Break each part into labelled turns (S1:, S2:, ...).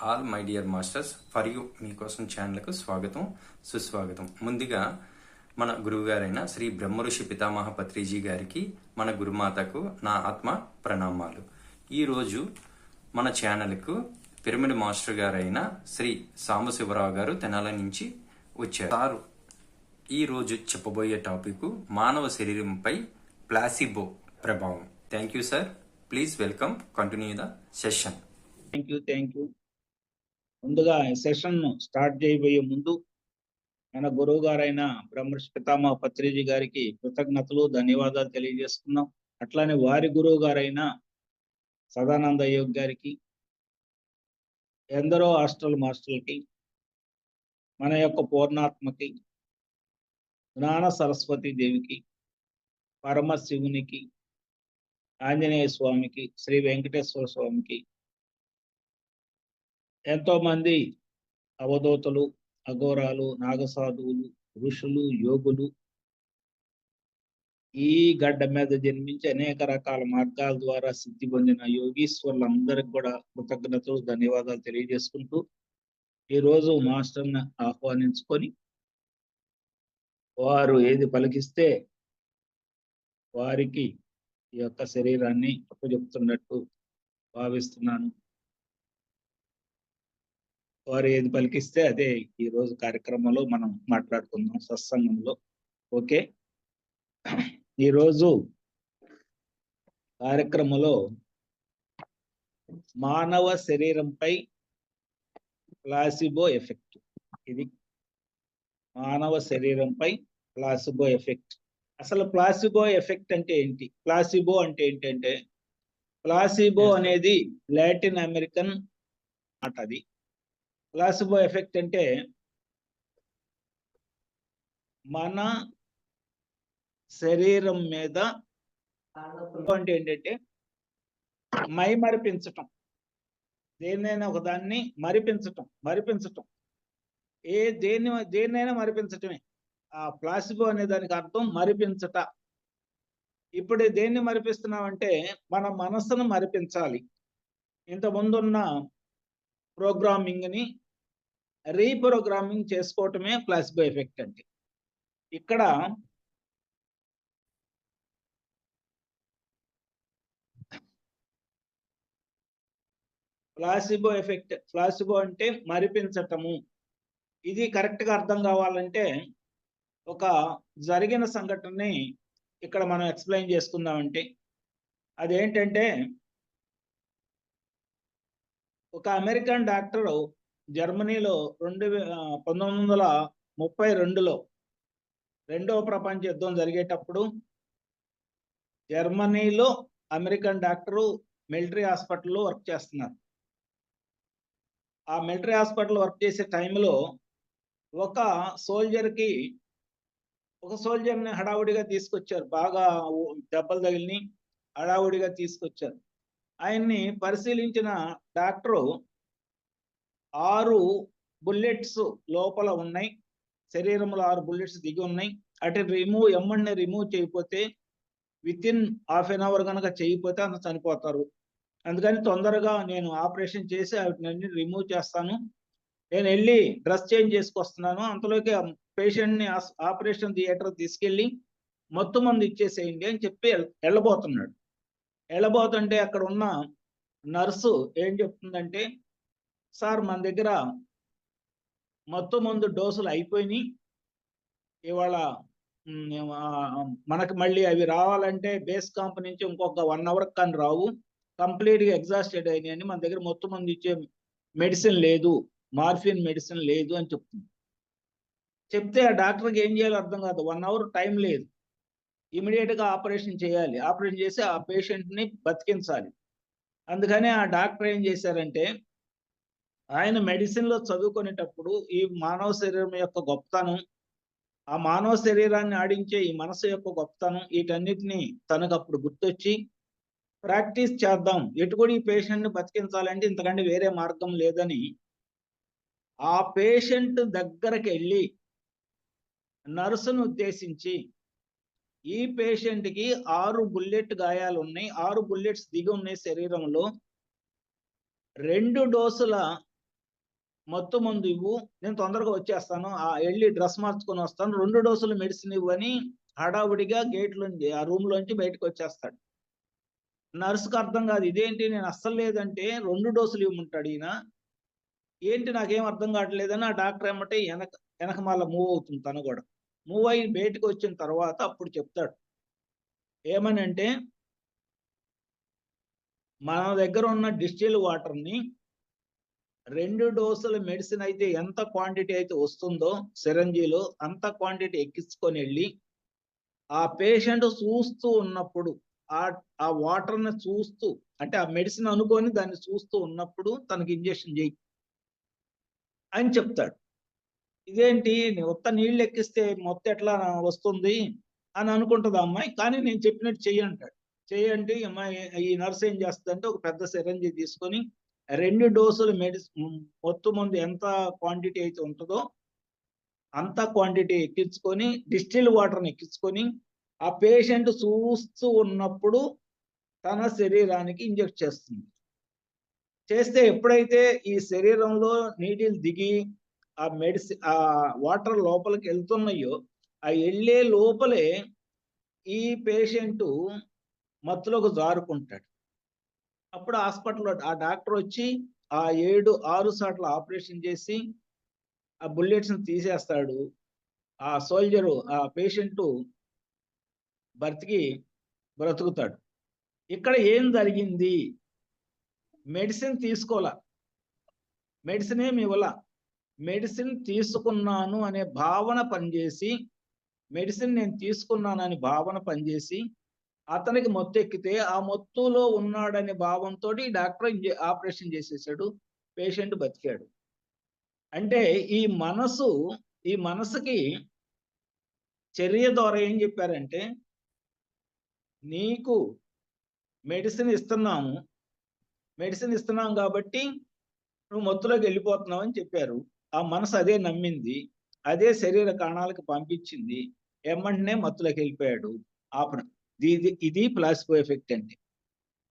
S1: All my dear masters for you మీకోసం ఛానల్కు స్వాగతం సుస్వాగతం. ముందుగా మన గురువుగారైన శ్రీ బ్రహ్మఋషి పితామహ పత్రిజీ గారికి, మన గురుమాతకు నా ఆత్మ ప్రణామాలు. ఈరోజు మన ఛానల్కు పిరమిడ్ మాస్టర్ గారైన శ్రీ సాంబశివరావు గారు తెనాల నుంచి వచ్చారు. ఈరోజు చెప్పబోయే టాపిక్ మానవ శరీరంపై ప్లాసిబో ప్రభావం. Thank you sir. Please welcome, continue the session.
S2: Thank you. ముందుగా సెషన్ స్టార్ట్ చేయబోయే ముందు మన గురువు గారైన బ్రహ్మర్షి పితామహ పత్రిజీ గారికి కృతజ్ఞతలు, ధన్యవాదాలు తెలియజేస్తున్నాం. అట్లానే వారి గురువు గారైన సదానంద యోగ్ గారికి, ఎందరో హాస్టల్ మాస్టర్లకి, మన యొక్క పూర్ణాత్మకి, జ్ఞాన సరస్వతి దేవికి, పరమశివునికి, ఆంజనేయ స్వామికి, శ్రీ వెంకటేశ్వర స్వామికి, ఎంతో మంది అవధూతలు, అఘోరాలు, నాగసాధువులు, ఋషులు, యోగులు ఈ గడ్డ మీద జన్మించి అనేక రకాల మార్గాల ద్వారా సిద్ధి పొందిన యోగీశ్వరులందరికీ కూడా కృతజ్ఞతలు, ధన్యవాదాలు తెలియజేసుకుంటూ ఈరోజు మాస్టర్ని ఆహ్వానించుకొని వారు ఏది పలికిస్తే వారికి ఈ యొక్క శరీరాన్ని అప్పచెప్తున్నట్టు భావిస్తున్నాను. వారు ఏది పలికిస్తే అదే ఈ రోజు కార్యక్రమంలో మనం మాట్లాడుకుందాం సత్సంగంలో. ఓకే, ఈరోజు కార్యక్రమంలో మానవ శరీరంపై ప్లాసిబో ఎఫెక్ట్. ఇది మానవ శరీరంపై ప్లాసిబో ఎఫెక్ట్. అసలు ప్లాసిబో ఎఫెక్ట్ అంటే ఏంటి? ప్లాసిబో అంటే ఏంటంటే, ప్లాసిబో అనేది లాటిన్ అమెరికన్ మాట. అది ప్లాసిబో ఎఫెక్ట్ అంటే మన శరీరం మీద అంటే ఏంటంటే మరిపించటం, దేన్నైనా ఒక దాన్ని మరిపించటం దేన్నైనా మరిపించటమే. ఆ ప్లాసిబో అనే దానికి అర్థం మరిపించట. ఇప్పుడు దేన్ని మరిపిస్తున్నామంటే మన మనస్సును మరిపించాలి. ఇంత ముందున్న ప్రోగ్రామింగ్ ని రీప్రోగ్రామింగ్ చేసుకోవటమే ప్లాసిబో ఎఫెక్ట్ అంటే. ఇక్కడ ప్లాసిబో ఎఫెక్ట్, ప్లాసిబో అంటే మరిపించటము. ఇది కరెక్ట్ గా అర్థం కావాలంటే ఒక జరిగిన సంఘటనని ఇక్కడ మనం ఎక్స్ప్లెయిన్ చేసుకుందామంటే, అదేంటంటే ఒక అమెరికన్ డాక్టర్ జర్మనీలో 1932లో రెండవ ప్రపంచ యుద్ధం జరిగేటప్పుడు జర్మనీలో అమెరికన్ డాక్టరు మిలిటరీ హాస్పిటల్లో వర్క్ చేస్తున్నారు. ఆ మిలిటరీ హాస్పిటల్ వర్క్ చేసే టైంలో ఒక సోల్జర్ని హడావుడిగా తీసుకొచ్చారు. బాగా దెబ్బలు తగిలిని హడావుడిగా తీసుకొచ్చారు. ఆయన్ని పరిశీలించిన డాక్టరు 6 బుల్లెట్స్ లోపల ఉన్నాయి, శరీరంలో 6 బుల్లెట్స్ దిగి ఉన్నాయి. అటు ఎమ్మడిని రిమూవ్ చేయకపోతే within half an hour కనుక చేయకపోతే అంత చనిపోతారు. అందుకని తొందరగా నేను ఆపరేషన్ చేసి వాటిని రిమూవ్ చేస్తాను, నేను వెళ్ళి డ్రెస్ చేంజ్ చేసుకొస్తున్నాను, అంతలోకి పేషెంట్ని ఆపరేషన్ థియేటర్ తీసుకెళ్ళి మొత్తం మంది ఇచ్చేసేయండి అని చెప్పి వెళ్ళబోతుంటే అక్కడ ఉన్న నర్సు ఏం చెప్తుందంటే, సార్ మన దగ్గర మొత్తం మందు డోసులు అయిపోయినాయి, ఇవాళ మనకు మళ్ళీ అవి రావాలంటే బేస్ క్యాంప్ నుంచి ఇంకొక 1 అవర్ కానీ రావు, కంప్లీట్గా ఎగ్జాస్టెడ్ అయినాయని, మన దగ్గర మొత్తం మంది ఇచ్చే మెడిసిన్ లేదు, మార్ఫిన్ మెడిసిన్ లేదు అని చెప్తే ఆ డాక్టర్కి ఏం చేయాలో అర్థం కాదు. 1 అవర్ టైం లేదు, ఇమీడియట్గా ఆపరేషన్ చేయాలి, ఆపరేషన్ చేసి ఆ పేషెంట్ని బతికించాలి. అందుకని ఆ డాక్టర్ ఏం చేశారంటే, ఆయన మెడిసిన్లో చదువుకునేటప్పుడు ఈ మానవ శరీరం యొక్క గొప్పతనం, ఆ మానవ శరీరాన్ని ఆడించే ఈ మనసు యొక్క గొప్పతనం, వీటన్నిటిని తనకు అప్పుడు గుర్తొచ్చి ప్రాక్టీస్ చేద్దాం, ఎటు కూడా ఈ పేషెంట్ని బతికించాలంటే ఇంతకంటే వేరే మార్గం లేదని ఆ పేషెంట్ దగ్గరకు వెళ్ళి నర్సును ఉద్దేశించి, ఈ పేషెంట్కి 6 బుల్లెట్ గాయాలు ఉన్నాయి, 6 బుల్లెట్స్ దిగి ఉన్నాయి శరీరంలో, 2 డోసుల మత్తు మందు ఇవ్వు, నేను తొందరగా వచ్చేస్తాను, వెళ్ళి డ్రెస్ మార్చుకొని వస్తాను, 2 డోసులు మెడిసిన్ ఇవ్వు అని హడావుడిగా గేట్లోంచి ఆ రూమ్ లోంచి బయటకు వచ్చేస్తాడు. నర్సుకు అర్థం కాదు, ఇదేంటి నేను అస్సలు లేదంటే 2 డోసులు ఇవ్వమంటాడు ఈయన, ఏంటి నాకేం అర్థం కావట్లేదని ఆ డాక్టర్ ఏమంటే వెనకమాల మూవ్ అవుతుంది. తను కూడా మూవ్ అయ్యి బయటకు వచ్చిన తర్వాత అప్పుడు చెప్తాడు ఏమని అంటే, మన దగ్గర ఉన్న డిస్టిల్ వాటర్ని 2 డోసుల మెడిసిన్ అయితే ఎంత క్వాంటిటీ అయితే వస్తుందో సిరంజీలో అంత క్వాంటిటీ ఎక్కించుకొని వెళ్ళి ఆ పేషెంట్ చూస్తూ ఉన్నప్పుడు ఆ వాటర్ని చూస్తూ, అంటే ఆ మెడిసిన్ అనుకొని దాన్ని చూస్తూ ఉన్నప్పుడు తనకి ఇంజెక్షన్ చేయి అని చెప్తాడు. ఇదేంటి ఉత్త నీళ్ళు ఎక్కిస్తే మొత్తం ఎట్లా వస్తుంది అని అనుకుంటుంది ఆ అమ్మాయి. కానీ నేను చెప్పినట్టు చెయ్యి అంటాడు. చెయ్యంటే అమ్మాయి, ఈ నర్స్ ఏం చేస్తుందంటే ఒక పెద్ద సిరంజి తీసుకొని 2 డోసులు మొత్తం మందు ఎంత క్వాంటిటీ అయితే ఉంటుందో అంత క్వాంటిటీ ఎక్కించుకొని డిస్టిల్ వాటర్ని ఎక్కించుకొని ఆ పేషెంట్ చూస్తూ ఉన్నప్పుడు తన శరీరానికి ఇంజెక్ట్ చేస్తుంది. చేస్తే ఎప్పుడైతే ఈ శరీరంలో నీడిల్ దిగి ఆ వాటర్ లోపలికి వెళ్తున్నాయో, ఆ వెళ్ళే లోపలే ఈ పేషెంట్ మత్తులోకి జారుకుంటాడు. అప్పుడు హాస్పిటల్లో ఆ డాక్టర్ వచ్చి ఆ 6 సార్లు ఆపరేషన్ చేసి ఆ బుల్లెట్స్ తీసేస్తాడు. ఆ సోల్జరు, ఆ పేషెంట్ బ్రతుకుతాడు. ఇక్కడ ఏం జరిగింది? మెడిసిన్ తీసుకోవాల, మెడిసిన్ ఏమి ఇవ్వాల, మెడిసిన్ తీసుకున్నాను అనే భావన పనిచేసి, మెడిసిన్ నేను తీసుకున్నానని భావన పనిచేసి అతనికి మత్తు ఎక్కితే ఆ మత్తులో ఉన్నాడనే భావంతో డాక్టర్ ఆపరేషన్ చేసేసాడు, పేషెంట్ బతికాడు. అంటే ఈ మనసుకి చర్య ద్వారా ఏం చెప్పారంటే, నీకు మెడిసిన్ ఇస్తున్నాం కాబట్టి నువ్వు మత్తులోకి వెళ్ళిపోతున్నావు అని చెప్పారు. ఆ మనసు అదే నమ్మింది, అదే శరీర కణాలకు పంపించింది, ఎమ్మంటనే మత్తులోకి వెళ్ళిపోయాడు. ఇది ప్లాసిబో ఎఫెక్ట్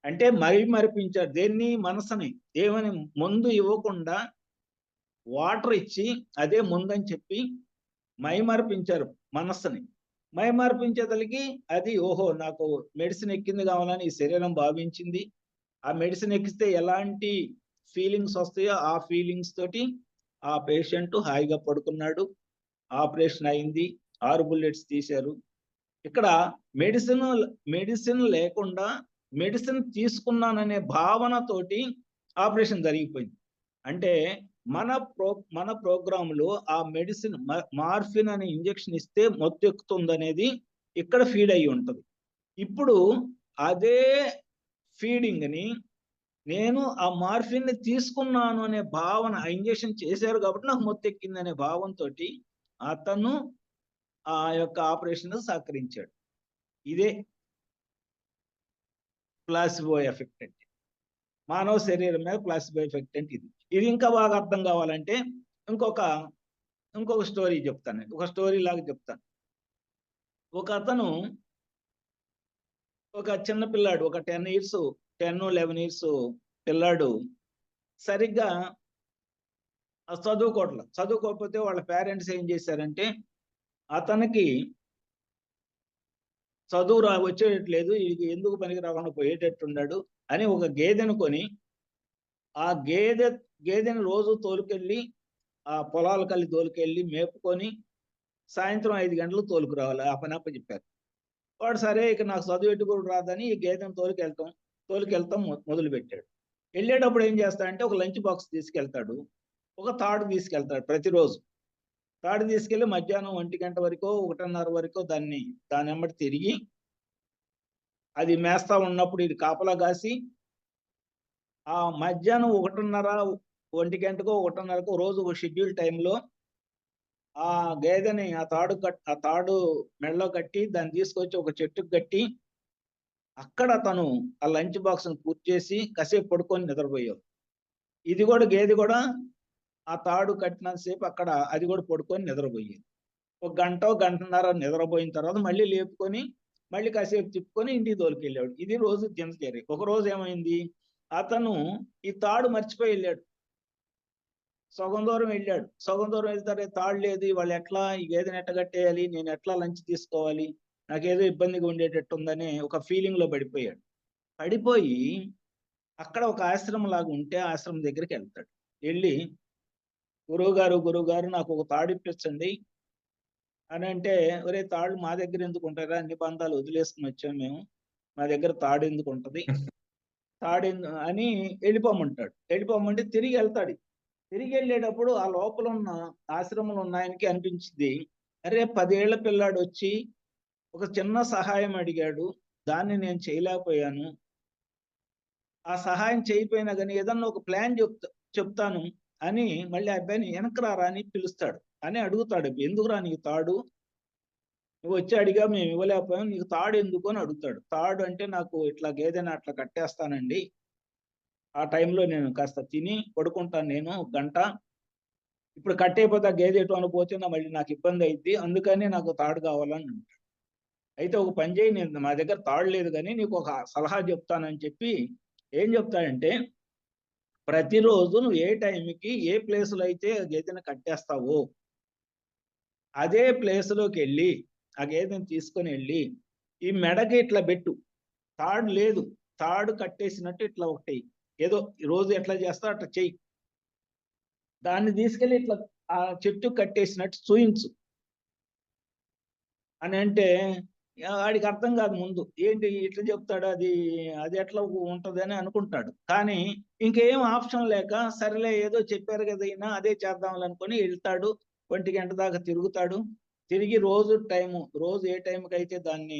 S2: అంటే మరిపించారు దేన్ని, మనసుని. ఏమని? మందు ఇవ్వకుండా వాటర్ ఇచ్చి అదే ముందని చెప్పి మైమరిపించారు మనస్సుని. మైమరిపించేతలకి అది ఓహో నాకు మెడిసిన్ ఎక్కింది కావాలని ఈ శరీరం భావించింది. ఆ మెడిసిన్ ఎక్కిస్తే ఎలాంటి ఫీలింగ్స్ వస్తాయో ఆ ఫీలింగ్స్ తోటి ఆ పేషెంట్ హాయిగా పడుకున్నాడు. ఆపరేషన్ అయింది, 6 బుల్లెట్స్ తీశారు. ఇక్కడ మెడిసిన్ లేకుండా మెడిసిన్ తీసుకున్నాననే భావనతోటి ఆపరేషన్ జరిగిపోయింది. అంటే మన ప్రోగ్రాంలో ఆ మెడిసిన్ మార్ఫిన్ అనే ఇంజెక్షన్ ఇస్తే మత్తు ఎక్కుతుందనేది ఇక్కడ ఫీడ్ అయ్యి ఉంటుంది. ఇప్పుడు అదే ఫీడింగ్ ని నేను ఆ మార్ఫిన్ ని తీసుకున్నాను అనే భావన, ఆ ఇంజెక్షన్ చేశారు కాబట్టి నాకు మత్తు ఎక్కింది అనే భావంతో అతను ఆ యొక్క ఆపరేషన్ సహకరించాడు. ఇదే ప్లాసిబో ఎఫెక్ట్ అంటే, మానవ శరీరం మీద ప్లాసిబో ఎఫెక్ట్ అంటే ఇది ఇంకా బాగా అర్థం కావాలంటే ఇంకొక స్టోరీ చెప్తాను. ఒక స్టోరీ లాగా చెప్తాను. ఒక అతను, ఒక చిన్న పిల్లాడు, ఒక 10-11 ఇయర్స్ పిల్లాడు సరిగ్గా చదువుకోకపోతే వాళ్ళ పేరెంట్స్ ఏం చేశారంటే, అతనికి చదువు వచ్చేటట్లేదు, ఇది ఎందుకు పనికి రాకుండా పోయేటట్టున్నాడు అని ఒక గేదెను కొని ఆ గేదెని రోజు తోలుకెళ్ళి ఆ పొలాలకల్లి తోలుకెళ్ళి మేపుకొని సాయంత్రం 5 గంటలకు తోలుకురావాలి, ఆ పని అప్పచెప్పారు. వాడు సరే ఇక నాకు చదువు ఎట్టుకోడు రాదని ఈ గేదెను తోలుకెళ్తాం మొదలు పెట్టాడు. వెళ్ళేటప్పుడు ఏం చేస్తాడంటే ఒక లంచ్ బాక్స్ తీసుకెళ్తాడు, ఒక తాడు తీసుకెళ్తాడు. ప్రతిరోజు తాడు తీసుకెళ్లి మధ్యాహ్నం 1 గంట వరకు 1:30 వరకు దాని వెంబడి తిరిగి అది మేస్తా ఉన్నప్పుడు ఇది కాపలా కాసి ఆ మధ్యాహ్నం 1:30 1 గంటకో 1:30కో రోజు ఒక షెడ్యూల్ టైంలో ఆ గేదెని ఆ తాడు మెడలో కట్టి దాన్ని తీసుకొచ్చి ఒక చెట్టుకు కట్టి అక్కడ తను ఆ లంచ్ బాక్స్ పూర్తి చేసి కాసేపు పడుకొని నిద్రపోయావు. గేదె కూడా ఆ తాడు కట్టినంతసేపు అక్కడ అది కూడా పడుకొని నిద్రపోయేది. 1 గంటన్నర నిద్రపోయిన తర్వాత మళ్ళీ లేపుకొని మళ్ళీ కాసేపు తిప్పుకొని ఇంటికి తోలుకెళ్ళాడు. ఇది రోజు దినచర్య. ఒక రోజు ఏమైంది, అతను ఈ తాడు మర్చిపోయి వెళ్ళాడు. సగం దూరం వెళ్ళాడు. సగం దూరం వెళ్తారే తాడు లేదు, వాళ్ళు ఎట్లా ఈ గేదెని ఎట్ట కట్టేయాలి, నేను ఎట్లా లంచ్ తీసుకోవాలి, నాకేదో ఇబ్బందిగా ఉండేటట్టు ఉందని ఒక ఫీలింగ్ లో పడిపోయాడు. పడిపోయి అక్కడ ఒక ఆశ్రమం లాగా ఉంటే ఆశ్రమం దగ్గరికి వెళ్తాడు. వెళ్ళి గురువుగారు నాకు ఒక తాడు ఇప్పించండి అని అంటే, ఒరే తాళ్ళు మా దగ్గర ఎందుకు ఉంటారా, అన్ని బంధాలు వదిలేసుకుని వచ్చాం మేము, మా దగ్గర తాడు ఎందుకు ఉంటది, అని వెళ్ళిపోమంటాడు. వెళ్ళిపోమంటే తిరిగి వెళ్తాడు. తిరిగి వెళ్ళేటప్పుడు ఆ లోపల ఉన్న ఆశ్రమంలో ఉన్న ఆయనకి అనిపించింది, అరే 10 ఏళ్ల పిల్లాడు వచ్చి ఒక చిన్న సహాయం అడిగాడు, దాన్ని నేను చేయలేకపోయాను, ఆ సహాయం చేయకపోయినా కానీ ఏదన్నా ఒక ప్లాన్ చెప్తాను అని మళ్ళీ ఆ అబ్బాయిని వెనక్కి రారా అని పిలుస్తాడు. అని అడుగుతాడు, ఎందుకురా నీకు తాడు, నువ్వు వచ్చి అడిగా మేము ఇవ్వలేకపోయాం, నీకు తాడు ఎందుకు అని అడుగుతాడు. తాడు అంటే, నాకు ఇట్లా గేదెని అట్లా కట్టేస్తానండి, ఆ టైంలో నేను కాస్త తిని పడుకుంటాను, నేను ఒక గంట, ఇప్పుడు కట్టేపోతే ఆ గేదె ఎటు అనిపోతే మళ్ళీ నాకు ఇబ్బంది అయింది, అందుకని నాకు తాడు కావాలని అంటాడు. అయితే ఒక పని చేయి, నేను మా దగ్గర తాడు లేదు కానీ నీకు ఒక సలహా చెప్తానని చెప్పి ఏం చెప్తాడంటే, ప్రతిరోజు నువ్వు ఏ టైంకి ఏ ప్లేస్లో అయితే గేదెని కట్టేస్తావో అదే ప్లేస్లోకి వెళ్ళి ఆ గేదెని తీసుకొని వెళ్ళి ఈ మెడకి ఇట్లా పెట్టు, తాడు లేదు, తాడు కట్టేసినట్టు ఇట్లా ఒకటి ఏదో రోజు ఎట్లా చేస్తావు అట్లా చెయ్యి, దాన్ని తీసుకెళ్ళి ఇట్లా ఆ చెట్టు కట్టేసినట్టు చూయించు అని అంటే, వాడికి అర్థం కాదు. ముందు ఏంటి ఇట్లా చెప్తాడు, అది అది ఎట్లా ఉంటది అని అనుకుంటాడు. కానీ ఇంకేం ఆప్షన్ లేక, సరేలే ఏదో చెప్పారు కదా ఈయన, అదే చేద్దాం అనుకుని వెళ్తాడు. 1 గంట దాకా తిరుగుతాడు. తిరిగి రోజు ఏ టైంకి అయితే దాన్ని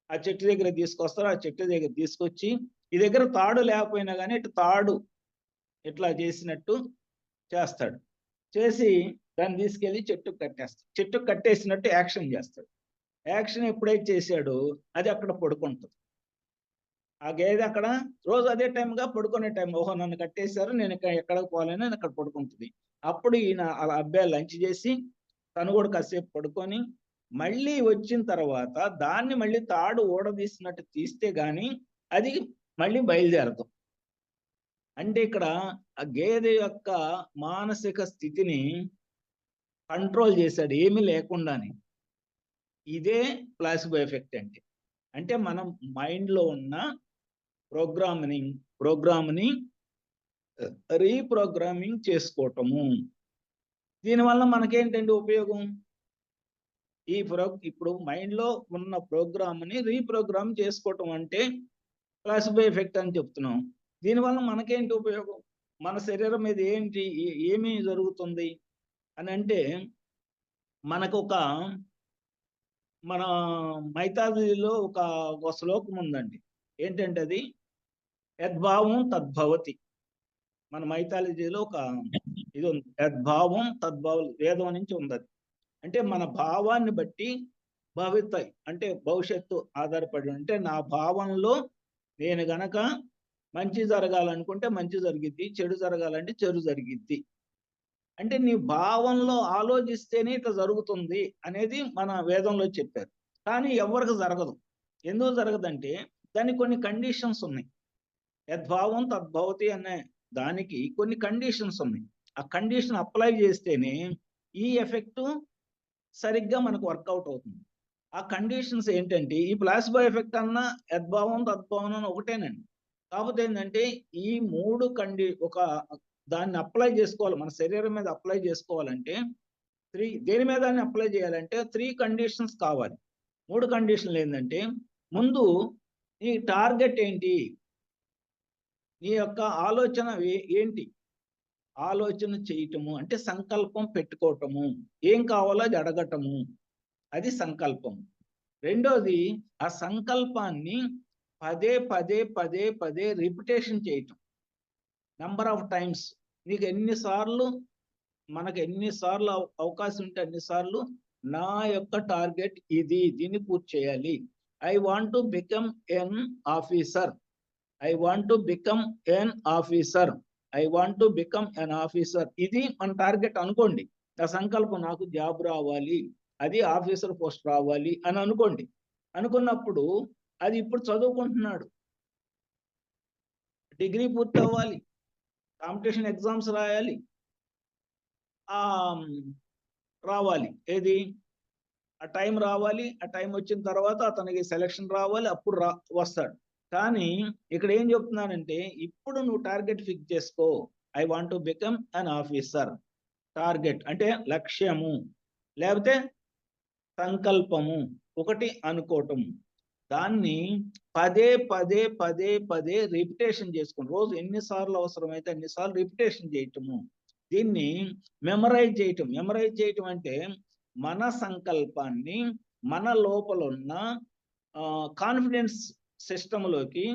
S2: ఆ చెట్టు దగ్గర తీసుకొస్తారో ఆ చెట్టు దగ్గర తీసుకొచ్చి, ఈ దగ్గర తాడు లేకపోయినా కానీ ఇటు తాడు ఇట్లా చేసినట్టు చేస్తాడు. చేసి దాన్ని తీసుకెళ్లి చెట్టుకు కట్టేస్తాడు. చెట్టుకు కట్టేసినట్టు యాక్షన్ చేస్తాడు. యాక్షన్ ఎప్పుడైతే చేశాడో అది అక్కడ పడుకుంటుంది. ఆ గేదె అక్కడ రోజు అదే టైంగా పడుకునే టైం, ఓహో నన్ను కట్టేశారు, నేను ఎక్కడికి పోలేని అక్కడ పడుకుంటుంది. అప్పుడు ఈయన ఆ అబ్బాయి లంచ్ చేసి తను కూడా కాసేపు పడుకొని మళ్ళీ వచ్చిన తర్వాత దాన్ని మళ్ళీ తాడు ఊడదీసినట్టు తీస్తే గాని అది మళ్ళీ బయలుదేరదు. అంటే ఇక్కడ ఆ గేదె యొక్క మానసిక స్థితిని కంట్రోల్ చేశాడు ఏమీ లేకుండానే. ఇదే ప్లాసిబో ఎఫెక్ట్ అంటే. అంటే మనం మైండ్లో ఉన్న ప్రోగ్రామ్ని రీప్రోగ్రామింగ్ చేసుకోవటము. దీనివల్ల మనకేంటండి ఉపయోగం? ఇప్పుడు మైండ్లో ఉన్న ప్రోగ్రామ్ని రీప్రోగ్రామ్ చేసుకోవటం అంటే ప్లాసిబో ఎఫెక్ట్ అని చెప్తున్నాం. దీనివల్ల మనకేంటి ఉపయోగం? మన శరీరం మీద ఏమి జరుగుతుంది అని అంటే, మనకు మన మైథాలజీలో ఒక శ్లోకం ఉందండి. ఏంటంటే అది యద్భావం తద్భవతి. మన మైథాలజీలో ఇది ఉంది, యద్భావం తద్భవతి, వేదం నుంచి ఉంది అది. అంటే మన భావాన్ని బట్టి భవితాయి, అంటే భవిష్యత్తు ఆధారపడి, అంటే నా భావంలో నేను గనక మంచి జరగాలనుకుంటే మంచి జరిగిద్ది, చెడు జరగాలంటే చెడు జరిగిద్ది. అంటే నీ భావంలో ఆలోచిస్తేనే ఇట్లా జరుగుతుంది అనేది మన వేదంలో చెప్పారు. కానీ ఎవరికి జరగదు. ఎందుకు జరగదంటే దానికి కొన్ని కండిషన్స్ ఉన్నాయి. యద్భావం తద్భవతి అనే దానికి కొన్ని కండిషన్స్ ఉన్నాయి. ఆ కండిషన్ అప్లై చేస్తేనే ఈ ఎఫెక్ట్ సరిగ్గా మనకు వర్కౌట్ అవుతుంది. ఆ కండిషన్స్ ఏంటంటే, ఈ ప్లాసిబో ఎఫెక్ట్ అన్న యద్భావం తద్భావం అన్న ఒకటేనండి. కాకపోతే ఏంటంటే ఈ 3 దాన్ని అప్లై చేసుకోవాలి, మన శరీరం మీద అప్లై చేసుకోవాలంటే దేని మీద అప్లై చేయాలంటే 3 కండిషన్స్ కావాలి. 3 కండిషన్లు ఏంటంటే, ముందు నీ టార్గెట్ ఏంటి, నీ యొక్క ఆలోచన ఏంటి, ఆలోచన చేయటము అంటే సంకల్పం పెట్టుకోవటము, ఏం కావాలో అది అడగటము, అది సంకల్పం. రెండోది ఆ సంకల్పాన్ని పదే పదే పదే పదే రిపిటేషన్ చేయటం, నంబర్ ఆఫ్ టైమ్స్. మనకు ఎన్నిసార్లు అవకాశం ఉంటే అన్నిసార్లు నా యొక్క టార్గెట్ ఇది, దీన్ని పూర్తి చేయాలి. I want to become an officer, I want to become an officer, I want to become an officer. ఇది మన టార్గెట్ అనుకోండి. ఆ సంకల్పం, నాకు జాబ్ రావాలి, అది ఆఫీసర్ పోస్ట్ రావాలి అని అనుకోండి. అనుకున్నప్పుడు అది ఇప్పుడు చదువుకుంటున్నాడు, డిగ్రీ పూర్తి అవ్వాలి, కాంపిటీషన్ ఎగ్జామ్స్ రాయాలి, ఆ రావాలి. ఏది? ఆ టైం రావాలి. ఆ టైం వచ్చిన తర్వాత అతనికి సెలక్షన్ రావాలి. అప్పుడు వస్తాడు. కానీ ఇక్కడ ఏం చెప్తున్నానంటే, ఇప్పుడు నువ్వు టార్గెట్ ఫిక్స్ చేసుకో. I want to become an officer. Target అంటే లక్ష్యము, లేకపోతే సంకల్పము, ఒకటి అనుకోవటం. దాన్ని పదే పదే పదే పదే రిపిటేషన్ చేసుకోండి. రోజు ఎన్నిసార్లు అవసరమైతే అన్నిసార్లు రిపిటేషన్ చేయటము. దీన్ని మెమరైజ్ చేయటం. మెమరైజ్ చేయటం అంటే మన సంకల్పాన్ని మన లోపల ఉన్న కాన్ఫిడెన్స్ సిస్టంలోకి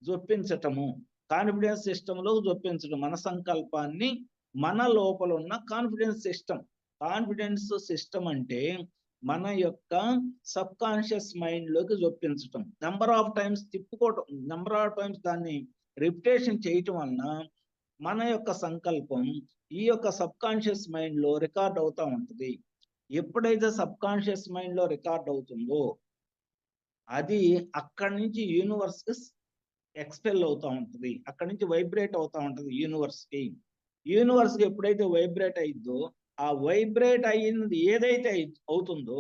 S2: జొప్పించటము. కాన్ఫిడెన్స్ సిస్టంలో జొప్పించడం. మన సంకల్పాన్ని మన లోపల ఉన్న కాన్ఫిడెన్స్ సిస్టమ్. కాన్ఫిడెన్స్ సిస్టమ్ అంటే మన యొక్క సబ్ కాన్షియస్ మైండ్ లోకి జొప్పించటం. నెంబర్ ఆఫ్ టైమ్స్ తిప్పుకోవటం, నెంబర్ ఆఫ్ టైమ్స్ దాన్ని రిపిటేషన్ చేయటం వలన మన యొక్క సంకల్పం ఈ యొక్క సబ్ కాన్షియస్ మైండ్ లో రికార్డ్ అవుతా ఉంటుంది. ఎప్పుడైతే సబ్ కాన్షియస్ మైండ్ లో రికార్డ్ అవుతుందో అది అక్కడి నుంచి యూనివర్స్ కి ఎక్స్పెల్ అవుతా ఉంటుంది. అక్కడి నుంచి వైబ్రేట్ అవుతా ఉంటుంది యూనివర్స్ కి. యూనివర్స్ కి ఎప్పుడైతే వైబ్రేట్ అయిందో, ఆ వైబ్రేట్ అయ్యింది ఏదైతే అవుతుందో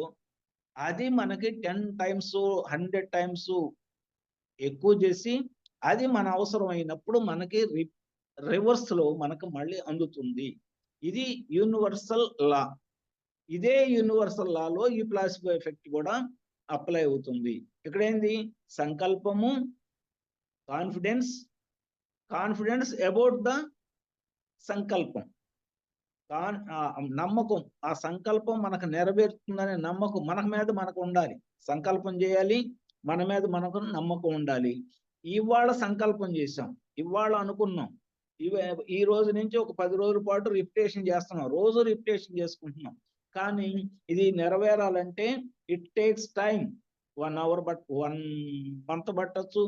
S2: అది మనకి 10 టైమ్స్ 100 టైమ్స్ ఎక్కువ చేసి అది మన అవసరం అయినప్పుడు మనకి రివర్స్ లో మనకు మళ్ళీ అందుతుంది. ఇది యూనివర్సల్ లా. ఇదే యూనివర్సల్ లాలో ఈ ప్లాసిబో ఎఫెక్ట్ కూడా అప్లై అవుతుంది. ఇక్కడ ఏంది? సంకల్పము, కాన్ఫిడెన్స్, కాన్ఫిడెన్స్ అబౌట్ ద సంకల్పం, నమ్మకం. ఆ సంకల్పం మనకు నెరవేరుతుందనే నమ్మకం మన మీద మనకు ఉండాలి. సంకల్పం చేయాలి, మన మీద మనకు నమ్మకం ఉండాలి. ఇవాళ సంకల్పం చేసాం, ఇవాళ అనుకున్నాం, ఈ రోజు నుంచి ఒక 10 రోజుల పాటు రిపిటేషన్ చేస్తున్నాం, రోజు రిపిటేషన్ చేసుకుంటున్నాం. కానీ ఇది నెరవేరాలంటే it takes time. 1 hour 1 month పట్టచ్చు,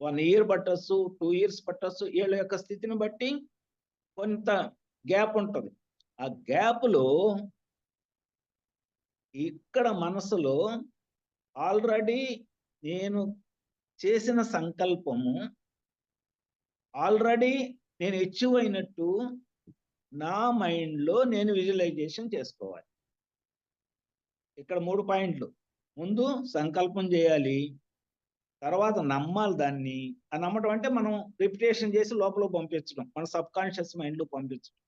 S2: 1 ఇయర్ పట్టచ్చు, 2 ఇయర్స్ పట్టచ్చు. వీళ్ళ యొక్క స్థితిని బట్టి కొంత గ్యాప్ ఉంటుంది. ఆ గ్యాప్ లో ఇక్కడ మనసులో ఆల్రెడీ నేను చేసిన సంకల్పము ఆల్రెడీ నేను అచీవ్ అయినట్టు నా మైండ్లో నేను విజువలైజేషన్ చేసుకోవాలి. ఇక్కడ 3 పాయింట్లు. ముందు సంకల్పం చేయాలి, తర్వాత నమ్మాలి దాన్ని. ఆ నమ్మటం అంటే మనం రిపిటేషన్ చేసి లోపల పంపించడం, మన సబ్ కాన్షియస్ మైండ్లో పంపించడం,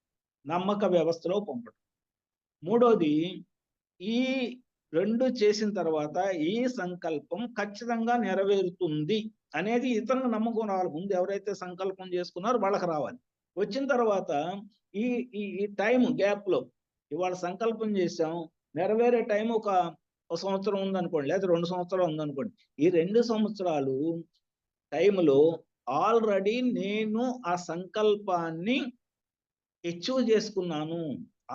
S2: నమ్మక వ్యవస్థలో పంపడం. మూడోది, ఈ 2 చేసిన తర్వాత ఈ సంకల్పం ఖచ్చితంగా నెరవేరుతుంది అనేది ఇతరులకు నమ్మకం రావాలి. ముందు ఎవరైతే సంకల్పం చేసుకున్నారో వాళ్ళకి రావాలి. వచ్చిన తర్వాత ఈ ఈ టైం గ్యాప్ లో ఇవాళ సంకల్పం చేసాం, నెరవేరే టైం ఒక సంవత్సరం ఉందనుకోండి, లేదా 2 సంవత్సరాలు ఉందనుకోండి. ఈ 2 సంవత్సరాలు టైంలో ఆల్రెడీ నేను ఆ సంకల్పాన్ని అచీవ్ చేసుకున్నాను.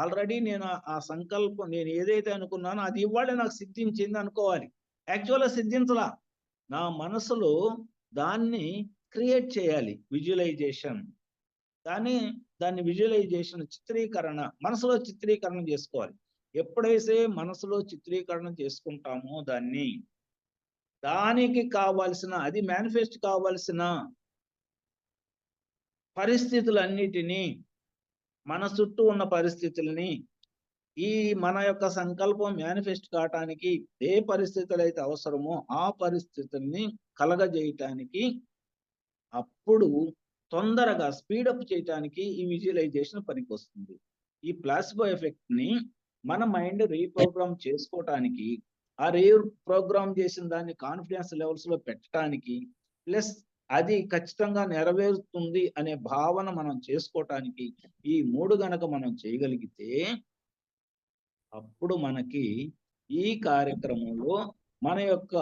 S2: ఆల్రెడీ నేను ఆ సంకల్పం నేను ఏదైతే అనుకున్నానో అది ఇవాళ నాకు సిద్ధించింది అనుకోవాలి. యాక్చువల్గా సిద్ధించలా, నా మనసులో దాన్ని క్రియేట్ చేయాలి. విజువలైజేషన్, దాన్ని విజువలైజేషన్, చిత్రీకరణ, మనసులో చిత్రీకరణ చేసుకోవాలి. ఎప్పుడైతే మనసులో చిత్రీకరణ చేసుకుంటామో దానికి కావాల్సిన, అది మేనిఫెస్ట్ కావాల్సిన పరిస్థితులన్నిటినీ, మన చుట్టూ ఉన్న పరిస్థితుల్ని, ఈ మన యొక్క సంకల్పం మేనిఫెస్ట్ కావటానికి ఏ పరిస్థితులు అయితే అవసరమో ఆ పరిస్థితుల్ని కలగజేయటానికి, అప్పుడు తొందరగా స్పీడప్ చేయటానికి ఈ విజువలైజేషన్ పనికొస్తుంది. ఈ ప్లాసిబో ఎఫెక్ట్ ని మన మైండ్ రీప్రోగ్రామ్ చేసుకోవటానికి, ఆ రీప్రోగ్రామ్ చేసిన దాన్ని కాన్ఫిడెన్స్ లెవెల్స్ లో పెట్టడానికి, ప్లస్ అది ఖచ్చితంగా నెరవేరుతుంది అనే భావన మనం చేసుకోవటానికి ఈ 3 గనక మనం చేయగలిగితే అప్పుడు మనకి ఈ కార్యక్రమంలో మన యొక్క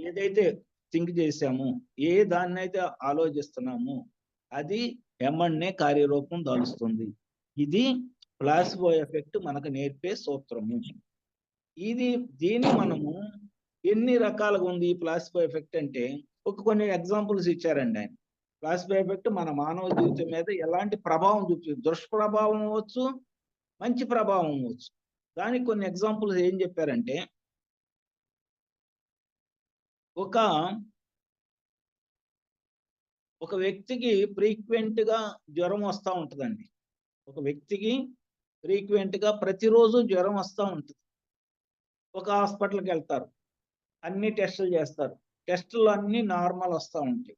S2: ఏదైతే థింక్ చేశామో, ఏ దాన్నైతే ఆలోచిస్తున్నామో అది ఎమ్మన్నే కార్యరూపం దాలుస్తుంది. ఇది ప్లాసిబో ఎఫెక్ట్ మనకు నేర్పే సూత్రము. దీన్ని మనము ఎన్ని రకాలుగా ఉంది ఈ ప్లాసిబో ఎఫెక్ట్ అంటే కొన్ని ఎగ్జాంపుల్స్ ఇచ్చారండి ఆయన. ప్లాసిబో ఎఫెక్ట్ మన మానవ జీవితం మీద ఎలాంటి ప్రభావం చూపుతుంది, దుష్ప్రభావం అవ్వచ్చు, మంచి ప్రభావం అవ్వచ్చు. దానికి కొన్ని ఎగ్జాంపుల్స్ ఏం చెప్పారంటే, ఒక వ్యక్తికి ఫ్రీక్వెంట్ గా జ్వరం వస్తూ ఉంటుందండి. ఒక వ్యక్తికి ఫ్రీక్వెంట్ గా ప్రతిరోజు జ్వరం వస్తూ ఉంటుంది. ఒక హాస్పిటల్కి వెళ్తారు, అన్ని టెస్టులు చేస్తారు, టెస్టులు అన్ని నార్మల్ వస్తూ ఉంటాయి.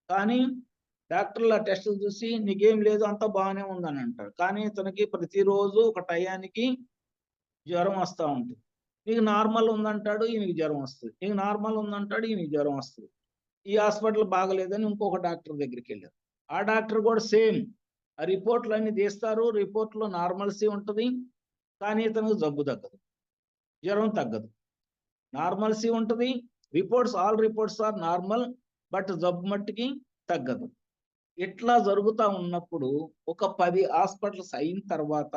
S2: కానీ డాక్టర్లు ఆ టెస్టులు చూసి నీకేం లేదు అంతా బాగానే ఉందని అంటారు. కానీ ఇతనికి ప్రతిరోజు ఒక టయానికి జ్వరం వస్తూ ఉంటుంది. నీకు నార్మల్ ఉందంటాడు, ఈయనకి జ్వరం వస్తుంది. నీకు నార్మల్ ఉందంటాడు, ఈయనకి జ్వరం వస్తుంది. ఈ హాస్పిటల్ బాగలేదని ఇంకొక డాక్టర్ దగ్గరికి వెళ్ళారు. ఆ డాక్టర్ కూడా సేమ్ ఆ రిపోర్ట్లు అన్ని తీస్తారు. రిపోర్ట్లో నార్మల్సీ ఉంటుంది, కానీ ఇతనికి జబ్బు తగ్గదు, జ్వరం తగ్గదు. నార్మల్సీ ఉంటుంది, all reports are normal, but జబ్బు మట్టికి తగ్గదు. ఇట్లా జరుగుతూ ఉన్నప్పుడు ఒక 10 హాస్పిటల్స్ అయిన తర్వాత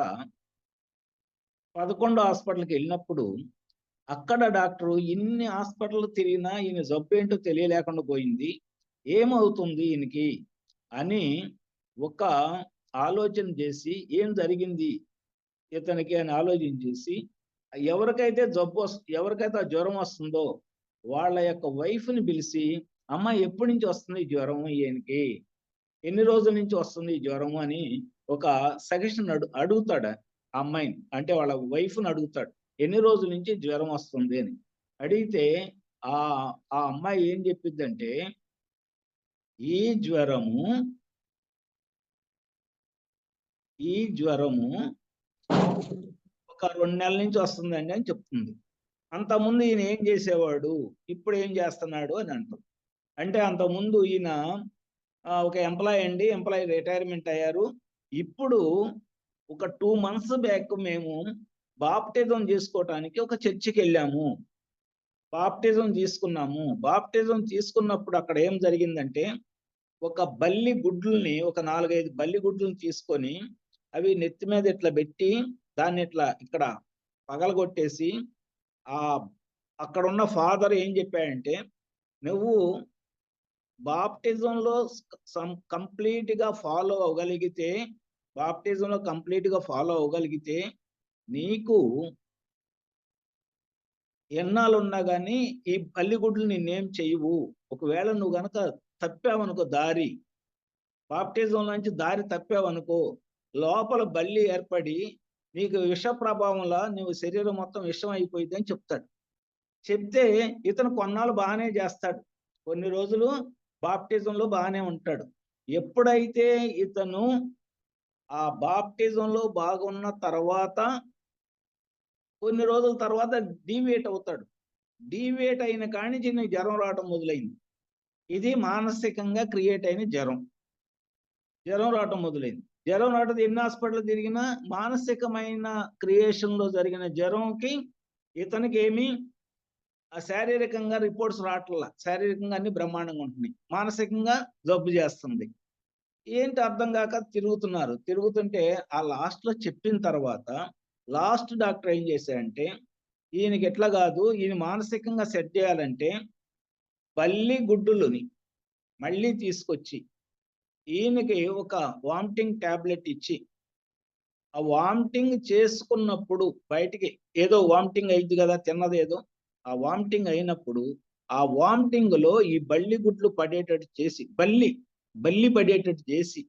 S2: 11 హాస్పిటల్కి వెళ్ళినప్పుడు అక్కడ డాక్టరు ఇన్ని హాస్పిటల్ తిరిగినా ఈయన జబ్బు ఏంటో తెలియలేకుండా పోయింది, ఏమవుతుంది ఈయనకి అని ఒక ఆలోచన చేసి ఏం జరిగింది ఇతనికి అని ఆలోచన చేసి ఎవరికైతే ఆ జ్వరం వస్తుందో వాళ్ళ యొక్క వైఫ్ని పిలిచి, అమ్మ ఎప్పటి నుంచి వస్తుంది ఈ జ్వరం, ఈయనకి ఎన్ని రోజుల నుంచి వస్తుంది ఈ జ్వరం అని ఒక సజెషన్ అడుగుతాడు ఆ అమ్మాయిని. అంటే వాళ్ళ వైఫ్ని అడుగుతాడు, ఎన్ని రోజుల నుంచి జ్వరం వస్తుంది అని అడిగితే ఆ ఆ అమ్మాయి ఏం చెప్పిద్దంటే, ఈ జ్వరము ఒక 2 నెలల నుంచి వస్తుందండి అని చెప్తుంది. అంతకుముందు ఈయన ఏం చేసేవాడు, ఇప్పుడు ఏం చేస్తున్నాడు అని అంటాం. అంటే అంతకుముందు ఈయన ఒక ఎంప్లాయీ రిటైర్మెంట్ అయ్యారు. ఇప్పుడు ఒక 2 months బ్యాక్ మేము బాప్టిజం చేసుకోవటానికి ఒక చర్చికి వెళ్ళాము, బాప్టిజం తీసుకున్నప్పుడు అక్కడ ఏం జరిగిందంటే, ఒక 4, 5 బల్లి గుడ్లని తీసుకొని అవి నెత్తి మీద ఇట్లా పెట్టి దాన్ని ఇట్లా ఇక్కడ పగలగొట్టేసి ఆ అక్కడ ఉన్న ఫాదర్ ఏం చెప్పాడంటే, నువ్వు బాప్టిజంలో కంప్లీట్ గా ఫాలో అవ్వగలిగితే నీకు ఎన్నాళ్ళున్నా కానీ ఈ బల్లిగుడ్లు నిన్నేం చెయ్యవు. ఒకవేళ నువ్వు గనక తప్పావనుకో, బాప్టిజం నుంచి దారి తప్పావనుకో, లోపల బల్లి ఏర్పడి నీకు విష ప్రభావంలా నువ్వు శరీరం మొత్తం విషం అయిపోయింది అని చెప్తాడు. చెప్తే ఇతను కొన్నాళ్ళు బాగానే చేస్తాడు, కొన్ని రోజులు బాప్టిజంలో బాగానే ఉంటాడు. ఎప్పుడైతే ఇతను ఆ బాప్టిజంలో బాగున్న తర్వాత కొన్ని రోజుల తర్వాత డీవియేట్ అవుతాడు. డీవియేట్ అయిన కానించి నీకు జ్వరం రావడం మొదలైంది. ఇది మానసికంగా క్రియేట్ అయిన జ్వరం రావటం మొదలైంది. జ్వరం రావడం ఎన్ని హాస్పిటల్ తిరిగినా మానసికమైన క్రియేషన్లో జరిగిన జ్వరంకి ఇతనికి ఏమీ శారీరకంగా రిపోర్ట్స్ రావట్లా. శారీరకంగా అన్ని బ్రహ్మాండంగా ఉంటున్నాయి, మానసికంగా జబ్బు చేస్తుంది. ఏంటి అర్థం కాక తిరుగుతుంటే ఆ లాస్ట్లో చెప్పిన తర్వాత లాస్ట్ డాక్టర్ ఏం చేశాడంటే, ఈయనకి ఎట్లా కాదు, ఈయన మానసికంగా సెట్ చేయాలంటే బల్లి గుడ్డులని మళ్ళీ తీసుకొచ్చి ఈయనకి ఒక వామిటింగ్ టాబ్లెట్ ఇచ్చి, ఆ వామిటింగ్ చేసుకున్నప్పుడు బయటికి ఏదో వామిటింగ్ అయింది కదా, తిన్నదేదో, ఆ వామిటింగ్ అయినప్పుడు ఆ వామిటింగ్ లో ఈ బల్లి గుడ్లు పడేటట్టు చేసి బల్లి పడేటట్టు చేసి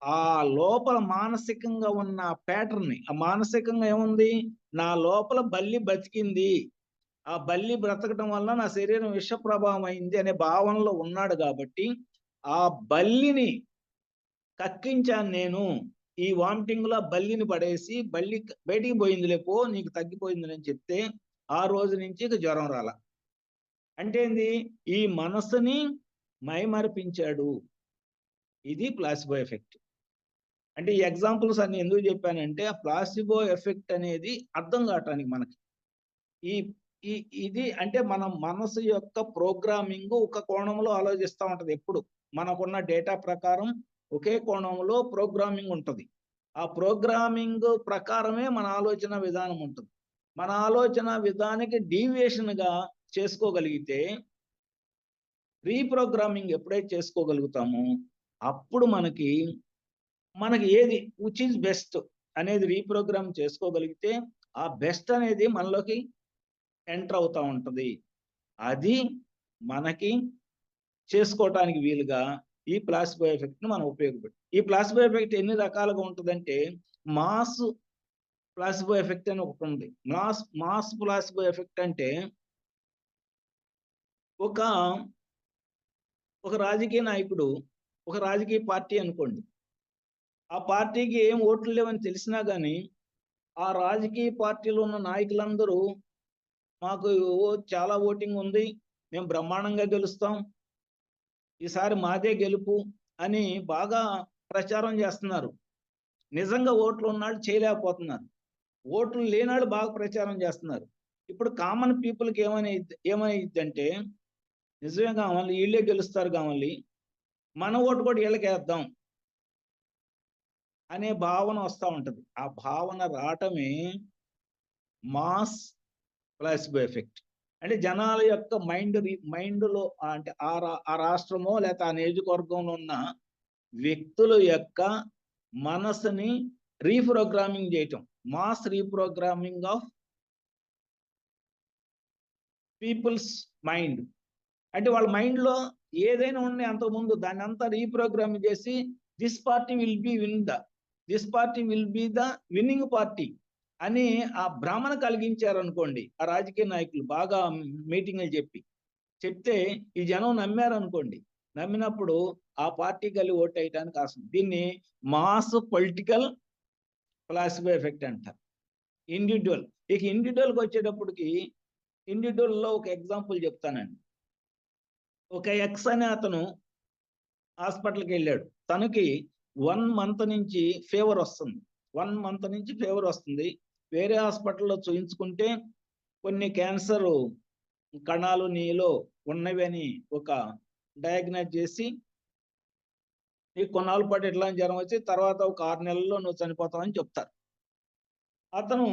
S2: ఆ లోపల మానసికంగా ఉన్న ప్యాటర్న్ ని, ఆ మానసికంగా ఏముంది, నా లోపల బల్లి బతికింది, ఆ బల్లి బ్రతకటం వల్ల నా శరీరం విష ప్రభావం అయింది అనే భావనలో ఉన్నాడు. కాబట్టి ఆ బల్లిని కక్కించాను నేను, ఈ వామిటింగ్ లో బల్లిని పడేసి బల్లి బయటికి పోయింది లేపో నీకు తగ్గిపోయింది అని చెప్తే ఆ రోజు నుంచి ఇక జ్వరం రాల. అంటే ఏంది, ఈ మనసుని మైమరిపించాడు. ఇది ప్లాసిబో ఎఫెక్ట్. అంటే ఈ ఎగ్జాంపుల్స్ అన్ని ఎందుకు చెప్పానంటే, ఆ ప్లాసిబో ఎఫెక్ట్ అనేది అర్థం కావటానికి మనకి. ఈ ఇది అంటే మన మనసు యొక్క ప్రోగ్రామింగ్ ఒక కోణంలో ఆలోచిస్తూ ఉంటది. ఎప్పుడు మనకున్న డేటా ప్రకారం ఒకే కోణంలో ప్రోగ్రామింగ్ ఉంటుంది. ఆ ప్రోగ్రామింగ్ ప్రకారమే మన ఆలోచన విధానం ఉంటుంది. మన ఆలోచన విధానానికి డీవియేషన్ గా చేసుకోగలిగితే, రీప్రోగ్రామింగ్ ఎప్పుడైతే చేసుకోగలుగుతామో అప్పుడు మనకి ఏది విచ్ ఈజ్ బెస్ట్ అనేది రీప్రోగ్రామ్ చేసుకోగలిగితే ఆ బెస్ట్ అనేది మనలోకి ఎంటర్ అవుతూ ఉంటుంది. అది మనకి చేసుకోవటానికి వీలుగా ఈ ప్లాసిబో ఎఫెక్ట్ ని మనం ఉపయోగపెట్టి, ఈ ప్లాసిబో ఎఫెక్ట్ ఎన్ని రకాలుగా ఉంటుందంటే, మాస్ ప్లాసిబో ఎఫెక్ట్ అని ఒకటి ఉంది. మాస్ ప్లాసిబో ఎఫెక్ట్ అంటే ఒక రాజకీయ నాయకుడు, ఒక రాజకీయ పార్టీ అనుకోండి, ఆ పార్టీకి ఏం ఓట్లు లేవని తెలిసినా కానీ ఆ రాజకీయ పార్టీలో ఉన్న నాయకులందరూ మాకు చాలా ఓటింగ్ ఉంది, మేము బ్రహ్మాండంగా గెలుస్తాం, ఈసారి మాదే గెలుపు అని బాగా ప్రచారం చేస్తున్నారు. నిజంగా ఓట్లు ఉన్నాళ్ళు చేయలేకపోతున్నారు, ఓట్లు లేనాళ్ళు బాగా ప్రచారం చేస్తున్నారు. ఇప్పుడు కామన్ పీపుల్కి ఏమైందంటే నిజమే కావాలి, వీళ్ళే గెలుస్తారు కావాలి, మన ఓటు కూడా వీళ్ళకి వేద్దాం అనే భావన వస్తూ ఉంటుంది. ఆ భావన రావటమే మాస్ ప్లాసిబో ఎఫెక్ట్. అంటే జనాల యొక్క మైండ్లో, అంటే ఆ రాష్ట్రమో లేకపోతే ఆ నియోజకవర్గంలో ఉన్న వ్యక్తుల యొక్క మనసుని రీప్రోగ్రామింగ్ చేయటం, mass reprogramming of peoples mind. అంటే వాళ్ళ మైండ్లో ఏదైనా ఉన్నాయి అంతకుముందు దాన్ని అంతా రీప్రోగ్రామింగ్ చేసి this party will be the winning party అని ఆ భ్రమణ కలిగించారు అనుకోండి ఆ రాజకీయ నాయకులు, బాగా మీటింగ్లు చెప్తే ఈ జనం నమ్మారు అనుకోండి, నమ్మినప్పుడు ఆ పార్టీ కలిగి ఓటు వేయడానికి ఆసం. దీన్ని మాస్ పొలిటికల్ ప్లాసిబో ఎఫెక్ట్ అంటారు. ఇండివిజువల్. ఇక ఇండివిజువల్కి వచ్చేటప్పటికి ఇండివిజువల్లో ఒక ఎగ్జాంపుల్ చెప్తానండి. ఒక ఎక్స్ అనే అతను హాస్పిటల్కి వెళ్ళాడు. తనకి 1 month నుంచి ఫీవర్ వస్తుంది. 1 month నుంచి ఫీవర్ వస్తుంది. వేరే హాస్పిటల్లో చూయించుకుంటే కొన్ని క్యాన్సర్ కణాలు నీలో ఉన్నవి అని ఒక డయాగ్నైజ్ చేసి, నీకు కొన్నాళ్ళ పాటు ఎట్లా జ్వరం వచ్చి తర్వాత ఒక 6 నెలల్లో నువ్వు చనిపోతావని చెప్తారు. అతను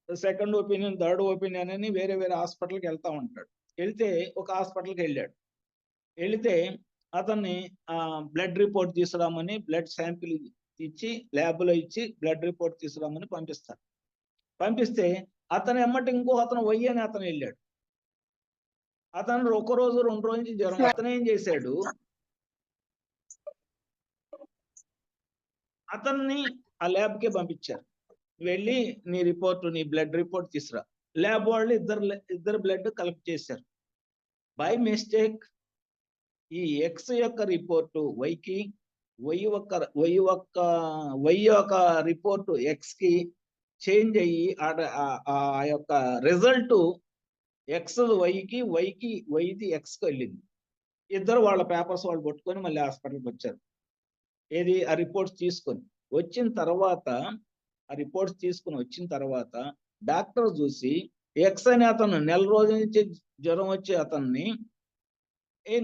S2: సెకండ్ ఒపీనియన్, థర్డ్ ఒపీనియన్ అని వేరే హాస్పిటల్కి వెళ్తా ఉంటాడు. వెళ్తే ఒక హాస్పిటల్కి వెళితే అతన్ని బ్లడ్ రిపోర్ట్ తీసుకురామని, బ్లడ్ శాంపిల్ ఇచ్చి ల్యాబ్లో ఇచ్చి బ్లడ్ రిపోర్ట్ తీసుకురామని పంపిస్తారు. పంపిస్తే అతను ఎమ్మటి ఇంకో అతను వై అని అతను వెళ్ళాడు. అతను 1 రోజు 2 రోజు నుంచి జ్వరం. అతను ఏం చేశాడు, అతన్ని ఆ ల్యాబ్కే పంపించారు. వెళ్ళి నీ బ్లడ్ రిపోర్ట్ తీసుకురా. ల్యాబ్ వాళ్ళు ఇద్దరు బ్లడ్ కలెక్ట్ చేశారు. బై మిస్టేక్ ఈ ఎక్స్ యొక్క రిపోర్టు వైకి, వై యొక్క రిపోర్టు ఎక్స్ కి చేంజ్ అయ్యి ఆ యొక్క రిజల్ట్ ఎక్స్ వైది ఎక్స్కి వెళ్ళింది. ఇద్దరు వాళ్ళ పేపర్స్ వాళ్ళు పట్టుకొని మళ్ళీ హాస్పిటల్కి వచ్చారు. ఏది ఆ రిపోర్ట్స్ తీసుకొని వచ్చిన తర్వాత డాక్టర్ చూసి ఎక్స్ అనే అతను నెల రోజుల నుంచి జ్వరం వచ్చే అతన్ని,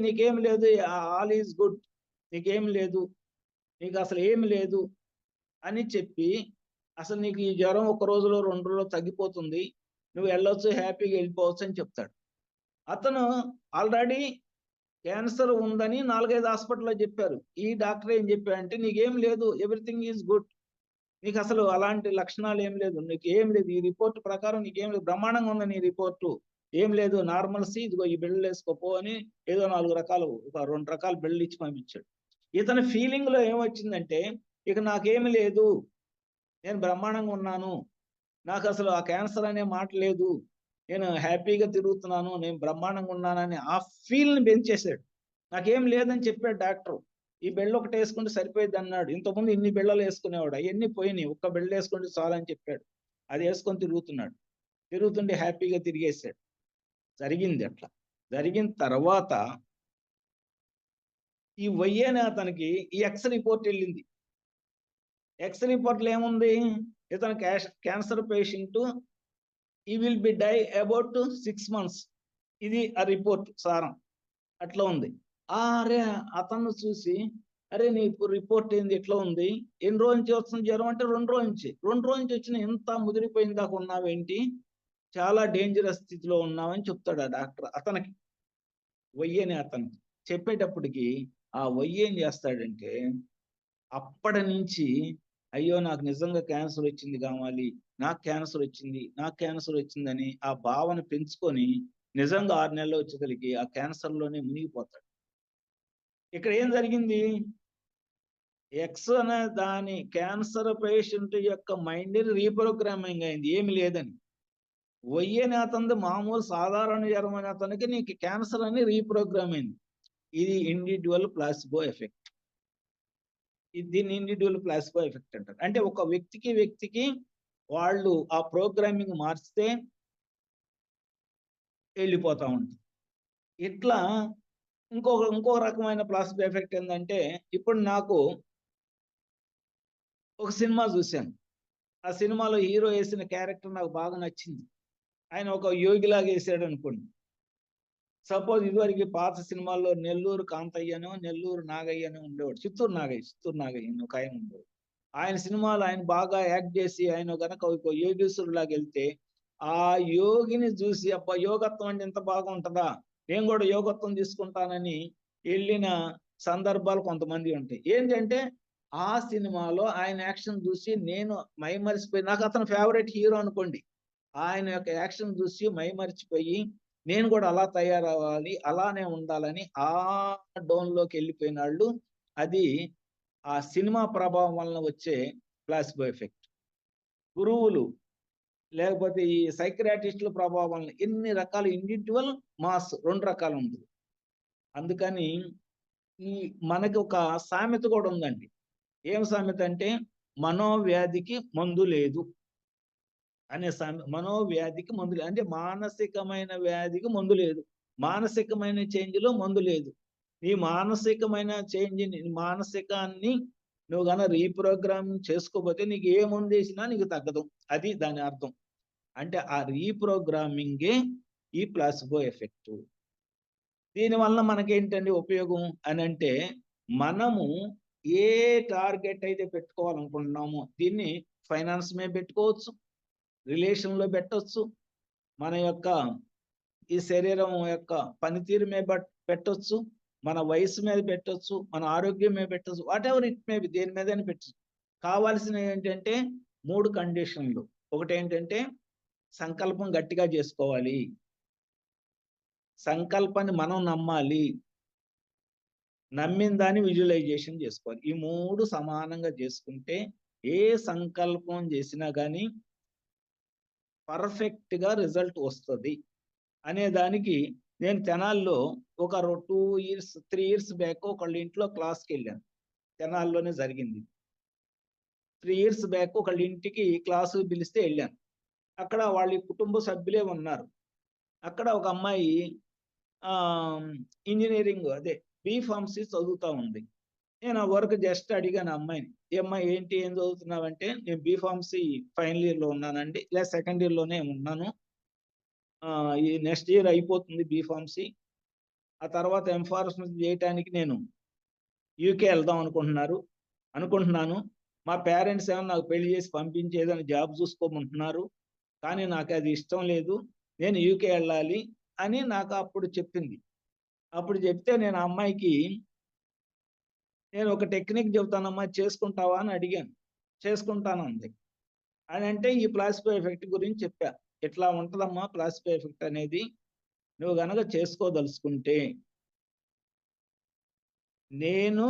S2: నీకేం లేదు, ఆల్ ఈజ్ గుడ్, నీకేం లేదు, నీకు అసలు ఏం లేదు అని చెప్పి, అసలు నీకు ఈ జ్వరం 1 రోజులో 2 రోజుల్లో తగ్గిపోతుంది, నువ్వు వెళ్ళొచ్చు, హ్యాపీగా వెళ్ళిపోవచ్చు అని చెప్తాడు. అతను ఆల్రెడీ క్యాన్సర్ ఉందని 4-5 హాస్పిటల్లో చెప్పారు. ఈ డాక్టర్ ఏం చెప్పాడంటే నీకేం లేదు, ఎవ్రీథింగ్ ఈజ్ గుడ్, నీకు అసలు అలాంటి లక్షణాలు ఏం లేదు, నీకు ఏం లేదు, ఈ రిపోర్ట్ ప్రకారం నీకేం లేదు, బ్రహ్మాండంగా ఉంది నీ రిపోర్టు, ఏం లేదు, నార్మల్సీ, ఇదిగో ఈ బిళ్ళలు వేసుకోపో అని ఏదో 2 రకాల బిళ్ళలు ఇచ్చి పంపించాడు. ఇతని ఫీలింగ్ లో ఏమొచ్చిందంటే, ఇక నాకేమి లేదు, నేను బ్రహ్మాండంగా ఉన్నాను, నాకు అసలు ఆ క్యాన్సర్ అనే మాట లేదు, నేను హ్యాపీగా తిరుగుతున్నాను, నేను బ్రహ్మాండంగా ఉన్నానని ఆ ఫీల్ని పెంచేశాడు. నాకేం లేదని చెప్పాడు డాక్టర్. ఈ బెళ్ళ ఒకటి వేసుకుంటే సరిపోయింది అన్నాడు. ఇంతకుముందు ఇన్ని బిళ్ళలు వేసుకునేవాడు, అవన్నీ పోయినాయి, ఒక్క బిళ్ళ వేసుకుంటే చాలని చెప్పాడు. అది వేసుకొని తిరుగుతుంటే హ్యాపీగా తిరిగేసాడు. జరిగింది అట్లా. జరిగిన తర్వాత ఈ వై అనే అతనికి ఈ ఎక్స్ రిపోర్ట్ వెళ్ళింది. ఎక్స్ రిపోర్ట్లో ఏముంది, ఇతను cancer patient, he will be die about 6 months. ఇది ఆ రిపోర్ట్ సారం అట్లా ఉంది. అరే అతను చూసి, అరే నీ రిపోర్ట్ ఏంది ఇట్లా ఉంది, ఎన్ని రోజుల నుంచి వస్తుంది జ్వరం అంటే 2 రోజుల నుంచి వచ్చిన, ఎంత ముదిరిపోయిన దాకా ఉన్నావేంటి, చాలా డేంజరస్ స్థితిలో ఉన్నావని చెప్తాడు ఆ డాక్టర్ అతనికి, వై అని అతనికి చెప్పేటప్పటికి ఆ వై ఏం చేస్తాడంటే, అప్పటి నుంచి అయ్యో నాకు నిజంగా క్యాన్సర్ వచ్చింది కావాలి, నాకు క్యాన్సర్ వచ్చిందని ఆ భావన పెంచుకొని నిజంగా 6 నెలలు వచ్చేసరికి ఆ క్యాన్సర్లోనే మునిగిపోతాడు. ఇక్కడ ఏం జరిగింది? ఎక్స్ అనే దాని క్యాన్సర్ పేషెంట్ యొక్క మైండ్ రీప్రోగ్రామింగ్ అయింది, ఏమి లేదని. వై అనే అతనిది మామూలు సాధారణ జ్వరం అనే అతనికి నీకు క్యాన్సర్ అని రీప్రోగ్రామ్ అయింది. ఇది ఇండివిడ్యువల్ ప్లాసిబో ఎఫెక్ట్. దీన్ని ఇండివిడ్యువల్ ప్లాసిబో ఎఫెక్ట్ అంటారు. అంటే ఒక వ్యక్తికి వాళ్ళు ఆ ప్రోగ్రామింగ్ మార్చితే వెళ్ళిపోతా ఉంటుంది. ఇట్లా ఇంకో రకమైన ప్లాసిబో ఎఫెక్ట్ ఏంటంటే, ఇప్పుడు నాకు ఒక సినిమా చూశాను. ఆ సినిమాలో హీరో వేసిన క్యారెక్టర్ నాకు బాగా నచ్చింది. ఆయన ఒక యోగిలాగా వేసాడు అనుకోండి. సపోజ్ ఇదివరకు పాత సినిమాల్లో నెల్లూరు కాంతయ్యనో, నెల్లూరు నాగయ్యనో ఉండేవాడు. చిత్తూరు నాగయ్య ఒక ఆయన ఉండేవాడు. ఆయన సినిమాలో ఆయన బాగా యాక్ట్ చేసి ఆయన కనుక ఒక యోగేశ్వరులాగా వెళ్తే, ఆ యోగిని చూసి అబ్బా యోగత్వం అంటే ఎంత బాగుంటుందా, నేను కూడా యోగత్వం తీసుకుంటానని వెళ్ళిన సందర్భాలు కొంతమంది ఉంటాయి. ఏంటంటే ఆ సినిమాలో ఆయన యాక్షన్ చూసి నేను మైమరిచిపోయి, నాకు అతను ఫేవరెట్ హీరో అనుకోండి, ఆయన యొక్క యాక్షన్ చూసి మైమరిచిపోయి నేను కూడా అలా తయారవ్వాలి, అలానే ఉండాలని ఆ డోన్లోకి వెళ్ళిపోయిన వాళ్ళు. అది ఆ సినిమా ప్రభావం వలన వచ్చే ప్లాసిబో ఎఫెక్ట్. గురువులు లేకపోతే ఈ సైక్రాటిస్టుల ప్రభావం వలన ఎన్ని రకాల ఇండివిడ్యువల్, మాస్, 2 రకాలు ఉంది. అందుకని ఈ మనకి ఒక సామెత కూడా ఉందండి. ఏం సామెత అంటే, మనోవ్యాధికి మందు లేదు అనే మనోవ్యాధికి మందు లేదు అంటే మానసికమైన వ్యాధికి మందు లేదు, మానసికమైన చేంజ్లో మందు లేదు. ఈ మానసికమైన చేంజ్, మానసికాన్ని నువ్వు కనుక రీప్రోగ్రామ్ చేసుకోకపోతే నీకు ఏ మందు వేసినా నీకు తగ్గదు. అది దాని అర్థం. అంటే ఆ రీప్రోగ్రామింగే ఈ ప్లాసిబో ఎఫెక్ట్. దీనివల్ల మనకేంటండి ఉపయోగం అని అంటే, మనము ఏ టార్గెట్ అయితే పెట్టుకోవాలనుకుంటున్నామో దీన్ని ఫైనాన్స్ మీద పెట్టుకోవచ్చు, రిలేషన్లో పెట్టవచ్చు, మన యొక్క ఈ శరీరం యొక్క పనితీరు మీద పెట్టవచ్చు, మన వయసు మీద పెట్టవచ్చు, మన ఆరోగ్యం మీద పెట్టవచ్చు, what ever it may be, దేని మీద పెట్టచ్చు. కావాల్సినవి ఏంటంటే 3 కండిషన్లు. ఒకటి ఏంటంటే సంకల్పం గట్టిగా చేసుకోవాలి, సంకల్పాన్ని మనం నమ్మాలి, నమ్మిన దాన్ని విజువలైజేషన్ చేసుకోవాలి. ఈ 3 సమానంగా చేసుకుంటే ఏ సంకల్పం చేసినా కానీ పర్ఫెక్ట్గా రిజల్ట్ వస్తుంది అనే దానికి నేను తెనాల్లో ఒక 2 ఇయర్స్ 3 ఇయర్స్ బ్యాక్ ఒకళ్ళ ఇంట్లో క్లాస్కి వెళ్ళాను. తెనాల్లోనే జరిగింది. 3 ఇయర్స్ బ్యాక్ ఒకళ్ళ ఇంటికి క్లాసు పిలిస్తే వెళ్ళాను. అక్కడ వాళ్ళ కుటుంబ సభ్యులే ఉన్నారు. అక్కడ ఒక అమ్మాయి ఇంజనీరింగ్ అదే బీఫార్మసీ చదువుతూ ఉంది. నేను ఆ వర్క్ జస్ట్ అడిగాను అమ్మాయిని, అమ్మాయి ఏం చదువుతున్నావంటే, నేను బీఫార్మసీ ఫైనల్ ఇయర్లో ఉన్నానండి, లేదా సెకండ్ ఇయర్లోనే ఉన్నాను, ఈ నెక్స్ట్ ఇయర్ అయిపోతుంది బీఫార్మసీ, ఆ తర్వాత ఎంఫార్మసీ చేయడానికి నేను యూకే వెళ్దాం అనుకుంటున్నాను. మా పేరెంట్స్ ఏమో నాకు పెళ్లి చేసి పంపించేదని జాబ్ చూసుకోమంటున్నారు, కానీ నాకు అది ఇష్టం లేదు, నేను యూకే వెళ్ళాలి అని నాకు అప్పుడు చెప్పింది. అప్పుడు చెప్తే నేను ఆ అమ్మాయికి నేను ఒక టెక్నిక్ చెబుతానమ్మా చేసుకుంటావా అని అడిగాను. చేసుకుంటానంది. అని అంటే ఈ ప్లాసిబో ఎఫెక్ట్ గురించి చెప్పా. ఇట్లా ఉంటుందమ్మా ప్లాసిబో ఎఫెక్ట్ అనేది, నువ్వు గనక చేసుకోదలుచుకుంటే నేను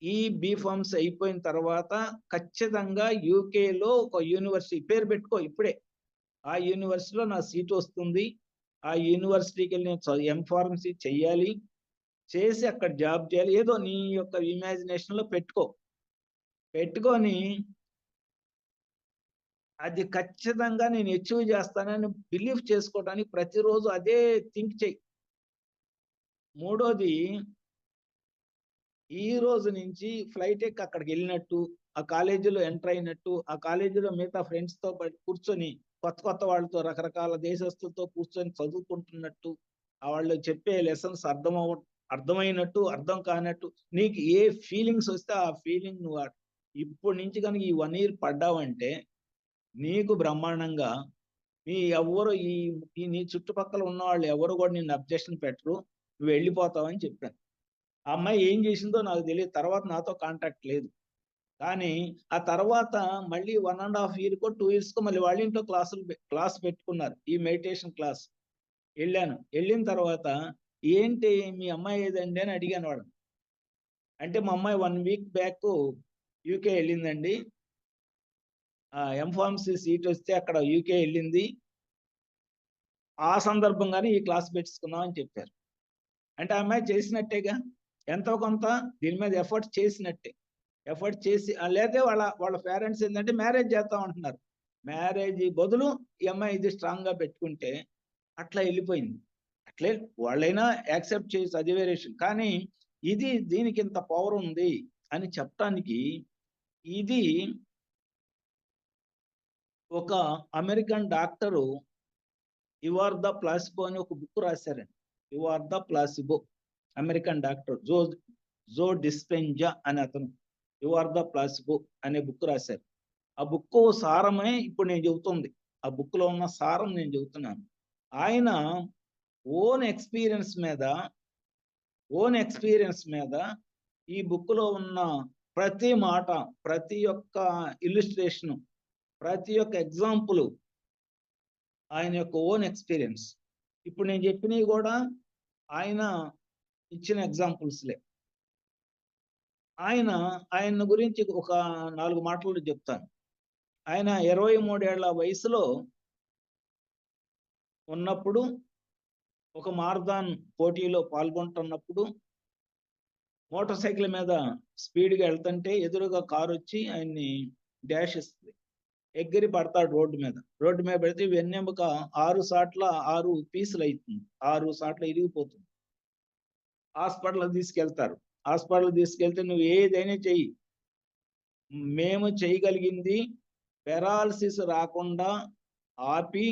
S2: ఈ బీఫార్మసీ అయిపోయిన తర్వాత ఖచ్చితంగా యూకేలో ఒక యూనివర్సిటీ పేరు పెట్టుకో ఇప్పుడే, ఆ యూనివర్సిటీలో నా సీట్ వస్తుంది, ఆ యూనివర్సిటీకి వెళ్ళి నేను ఎంఫార్మసీ చెయ్యాలి, చేసి అక్కడ జాబ్ చేయాలి, ఏదో నీ యొక్క ఇమాజినేషన్లో పెట్టుకొని అది ఖచ్చితంగా నేను అచీవ్ చేస్తానని బిలీవ్ చేసుకోవడానికి ప్రతిరోజు అదే థింక్ చెయ్యి. మూడోది, ఈ రోజు నుంచి ఫ్లైట్ ఎక్కి అక్కడికి వెళ్ళినట్టు, ఆ కాలేజీలో ఎంటర్ అయినట్టు, ఆ కాలేజీలో మిగతా ఫ్రెండ్స్తో కూర్చొని కొత్త వాళ్ళతో రకరకాల దేశస్తులతో కూర్చొని చదువుకుంటున్నట్టు, వాళ్ళు చెప్పే లెసన్స్ అర్థమైనట్టు, అర్థం కానట్టు, నీకు ఏ ఫీలింగ్స్ వస్తే ఆ ఫీలింగ్ నువ్వు ఇప్పటి నుంచి కనుక ఈ 1 ఇయర్ పడ్డావంటే నీకు బ్రహ్మాండంగా ఎవరు ఈ నీ చుట్టుపక్కల ఉన్న వాళ్ళు ఎవరు కూడా నిన్ను అబ్జెక్షన్ పెట్టరు, నువ్వు వెళ్ళిపోతావని చెప్పాను. ఆ అమ్మాయి ఏం చేసిందో నాకు తెలియదు, తర్వాత నాతో కాంటాక్ట్ లేదు. కానీ ఆ తర్వాత మళ్ళీ 1.5 ఇయర్కో 2 ఇయర్స్కో మళ్ళీ వాళ్ళ ఇంట్లో క్లాస్ పెట్టుకున్నారు, ఈ మెడిటేషన్ క్లాస్. వెళ్ళిన తర్వాత ఏంటి మీ అమ్మాయి ఏదండి అని అడిగాను వాడు. అంటే మా అమ్మాయి 1 వీక్ బ్యాక్ యూకే వెళ్ళిందండి. ఎంఫార్మసీ సీట్ వస్తే అక్కడ యూకే వెళ్ళింది. ఆ సందర్భంగానే ఈ క్లాస్ పెట్టుకున్నాం అని చెప్పారు. అంటే ఆ అమ్మాయి చేసినట్టేగా, ఎంతో కొంత దీని మీద ఎఫర్ట్ చేసినట్టే. ఎఫర్ట్ చేసి లేతే వాళ్ళ పేరెంట్స్ ఏంటంటే మ్యారేజ్ చేద్దాం అంటున్నారు. మ్యారేజ్ బదులు ఈ అమ్మాయి ఇది స్ట్రాంగ్ గా పెట్టుకుంటే అట్లా వెళ్ళిపోయింది. అట్లే వాళ్ళైనా యాక్సెప్ట్ చేసి అది వేరే విషయం. కానీ దీనికి ఇంత పవర్ ఉంది అని చెప్పటానికి ఇది ఒక American doctor you are the placebo అని ఒక బుక్ రాశారండి. You are the placebo, American doctor Joe Dispenza అని అతను యు ఆర్ ద ప్లాసిబో అనే బుక్ రాశారు. ఆ బుక్ సారమే ఇప్పుడు నేను చెబుతుంది. ఆ బుక్ లో ఉన్న సారం నేను చెబుతున్నాను. ఆయన ఓన్ ఎక్స్పీరియన్స్ మీద ఈ బుక్ లో ఉన్న ప్రతి మాట, ప్రతి ఒక్క ఇల్లుస్ట్రేషన్, ప్రతి ఒక్క ఎగ్జాంపుల్ ఆయన యొక్క ఓన్ ఎక్స్పీరియన్స్. ఇప్పుడు నేను చెప్పినవి కూడా ఆయన ఇచ్చిన ఎగ్జాంపుల్స్లే. ఆయన గురించి ఒక 4 మాటలు చెప్తాను. ఆయన 23 ఏళ్ల వయసులో ఉన్నప్పుడు ఒక మారథాన్ పోటీలో పాల్గొంటున్నప్పుడు మోటార్ సైకిల్ మీద స్పీడ్గా వెళ్తుంటే ఎదురుగా కారు వచ్చి ఆయన్ని డాష్ ఇస్తుంది. ఎగిరి పడతాడు రోడ్డు మీద పెడితే వెన్నెముక 6 పీసులు అవుతుంది, 6 సార్లు ఇరిగిపోతుంది. హాస్పిటల్ తీసుకెళ్తే నువ్వు ఏదైనా చెయ్యి, మేము చేయగలిగింది పెరాలసిస్ రాకుండా ఆపి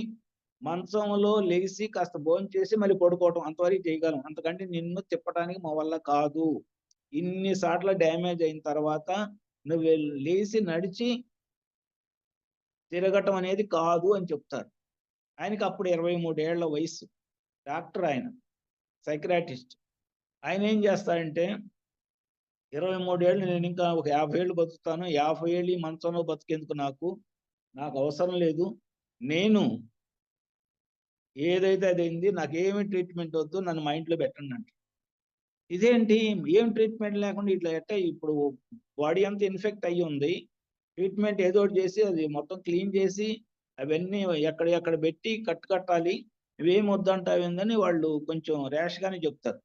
S2: మంచంలో లేచి కాస్త భోంచేసి మళ్ళీ పడుకోవటం, అంతవరకు చేయగలం. అంతకంటే నిన్ను తిప్పడానికి మా వల్ల కాదు. ఇన్నిసార్లు డ్యామేజ్ అయిన తర్వాత నువ్వు లేచి నడిచి తిరగటం అనేది కాదు అని చెప్తారు. ఆయనకి అప్పుడు 23 ఏళ్ల వయసు. డాక్టర్, ఆయన సైక్రాటిస్ట్. ఆయన ఏం చేస్తాడంటే 23 ఏళ్ళు, నేను ఇంకా ఒక 50 ఏళ్ళు బతుకుతాను, 50 ఏళ్ళు ఈ మంచంలో బతికేందుకు నాకు అవసరం లేదు, నేను ఏదైతే అదైంది, నాకేమి ట్రీట్మెంట్ వద్దు, నన్ను మా ఇంట్లో పెట్టండి అంట. ఇదేంటి, ఏం ట్రీట్మెంట్ లేకుండా ఇట్లా ఇప్పుడు బాడీ అంతా ఇన్ఫెక్ట్ అయ్యి ఉంది, ట్రీట్మెంట్ ఏదో ఒకటి చేసి అది మొత్తం క్లీన్ చేసి అవన్నీ ఎక్కడ పెట్టి కట్టాలి, ఇవేం వద్దంటావేందని వాళ్ళు కొంచెం ర్యాష్ గానే చెప్తారు.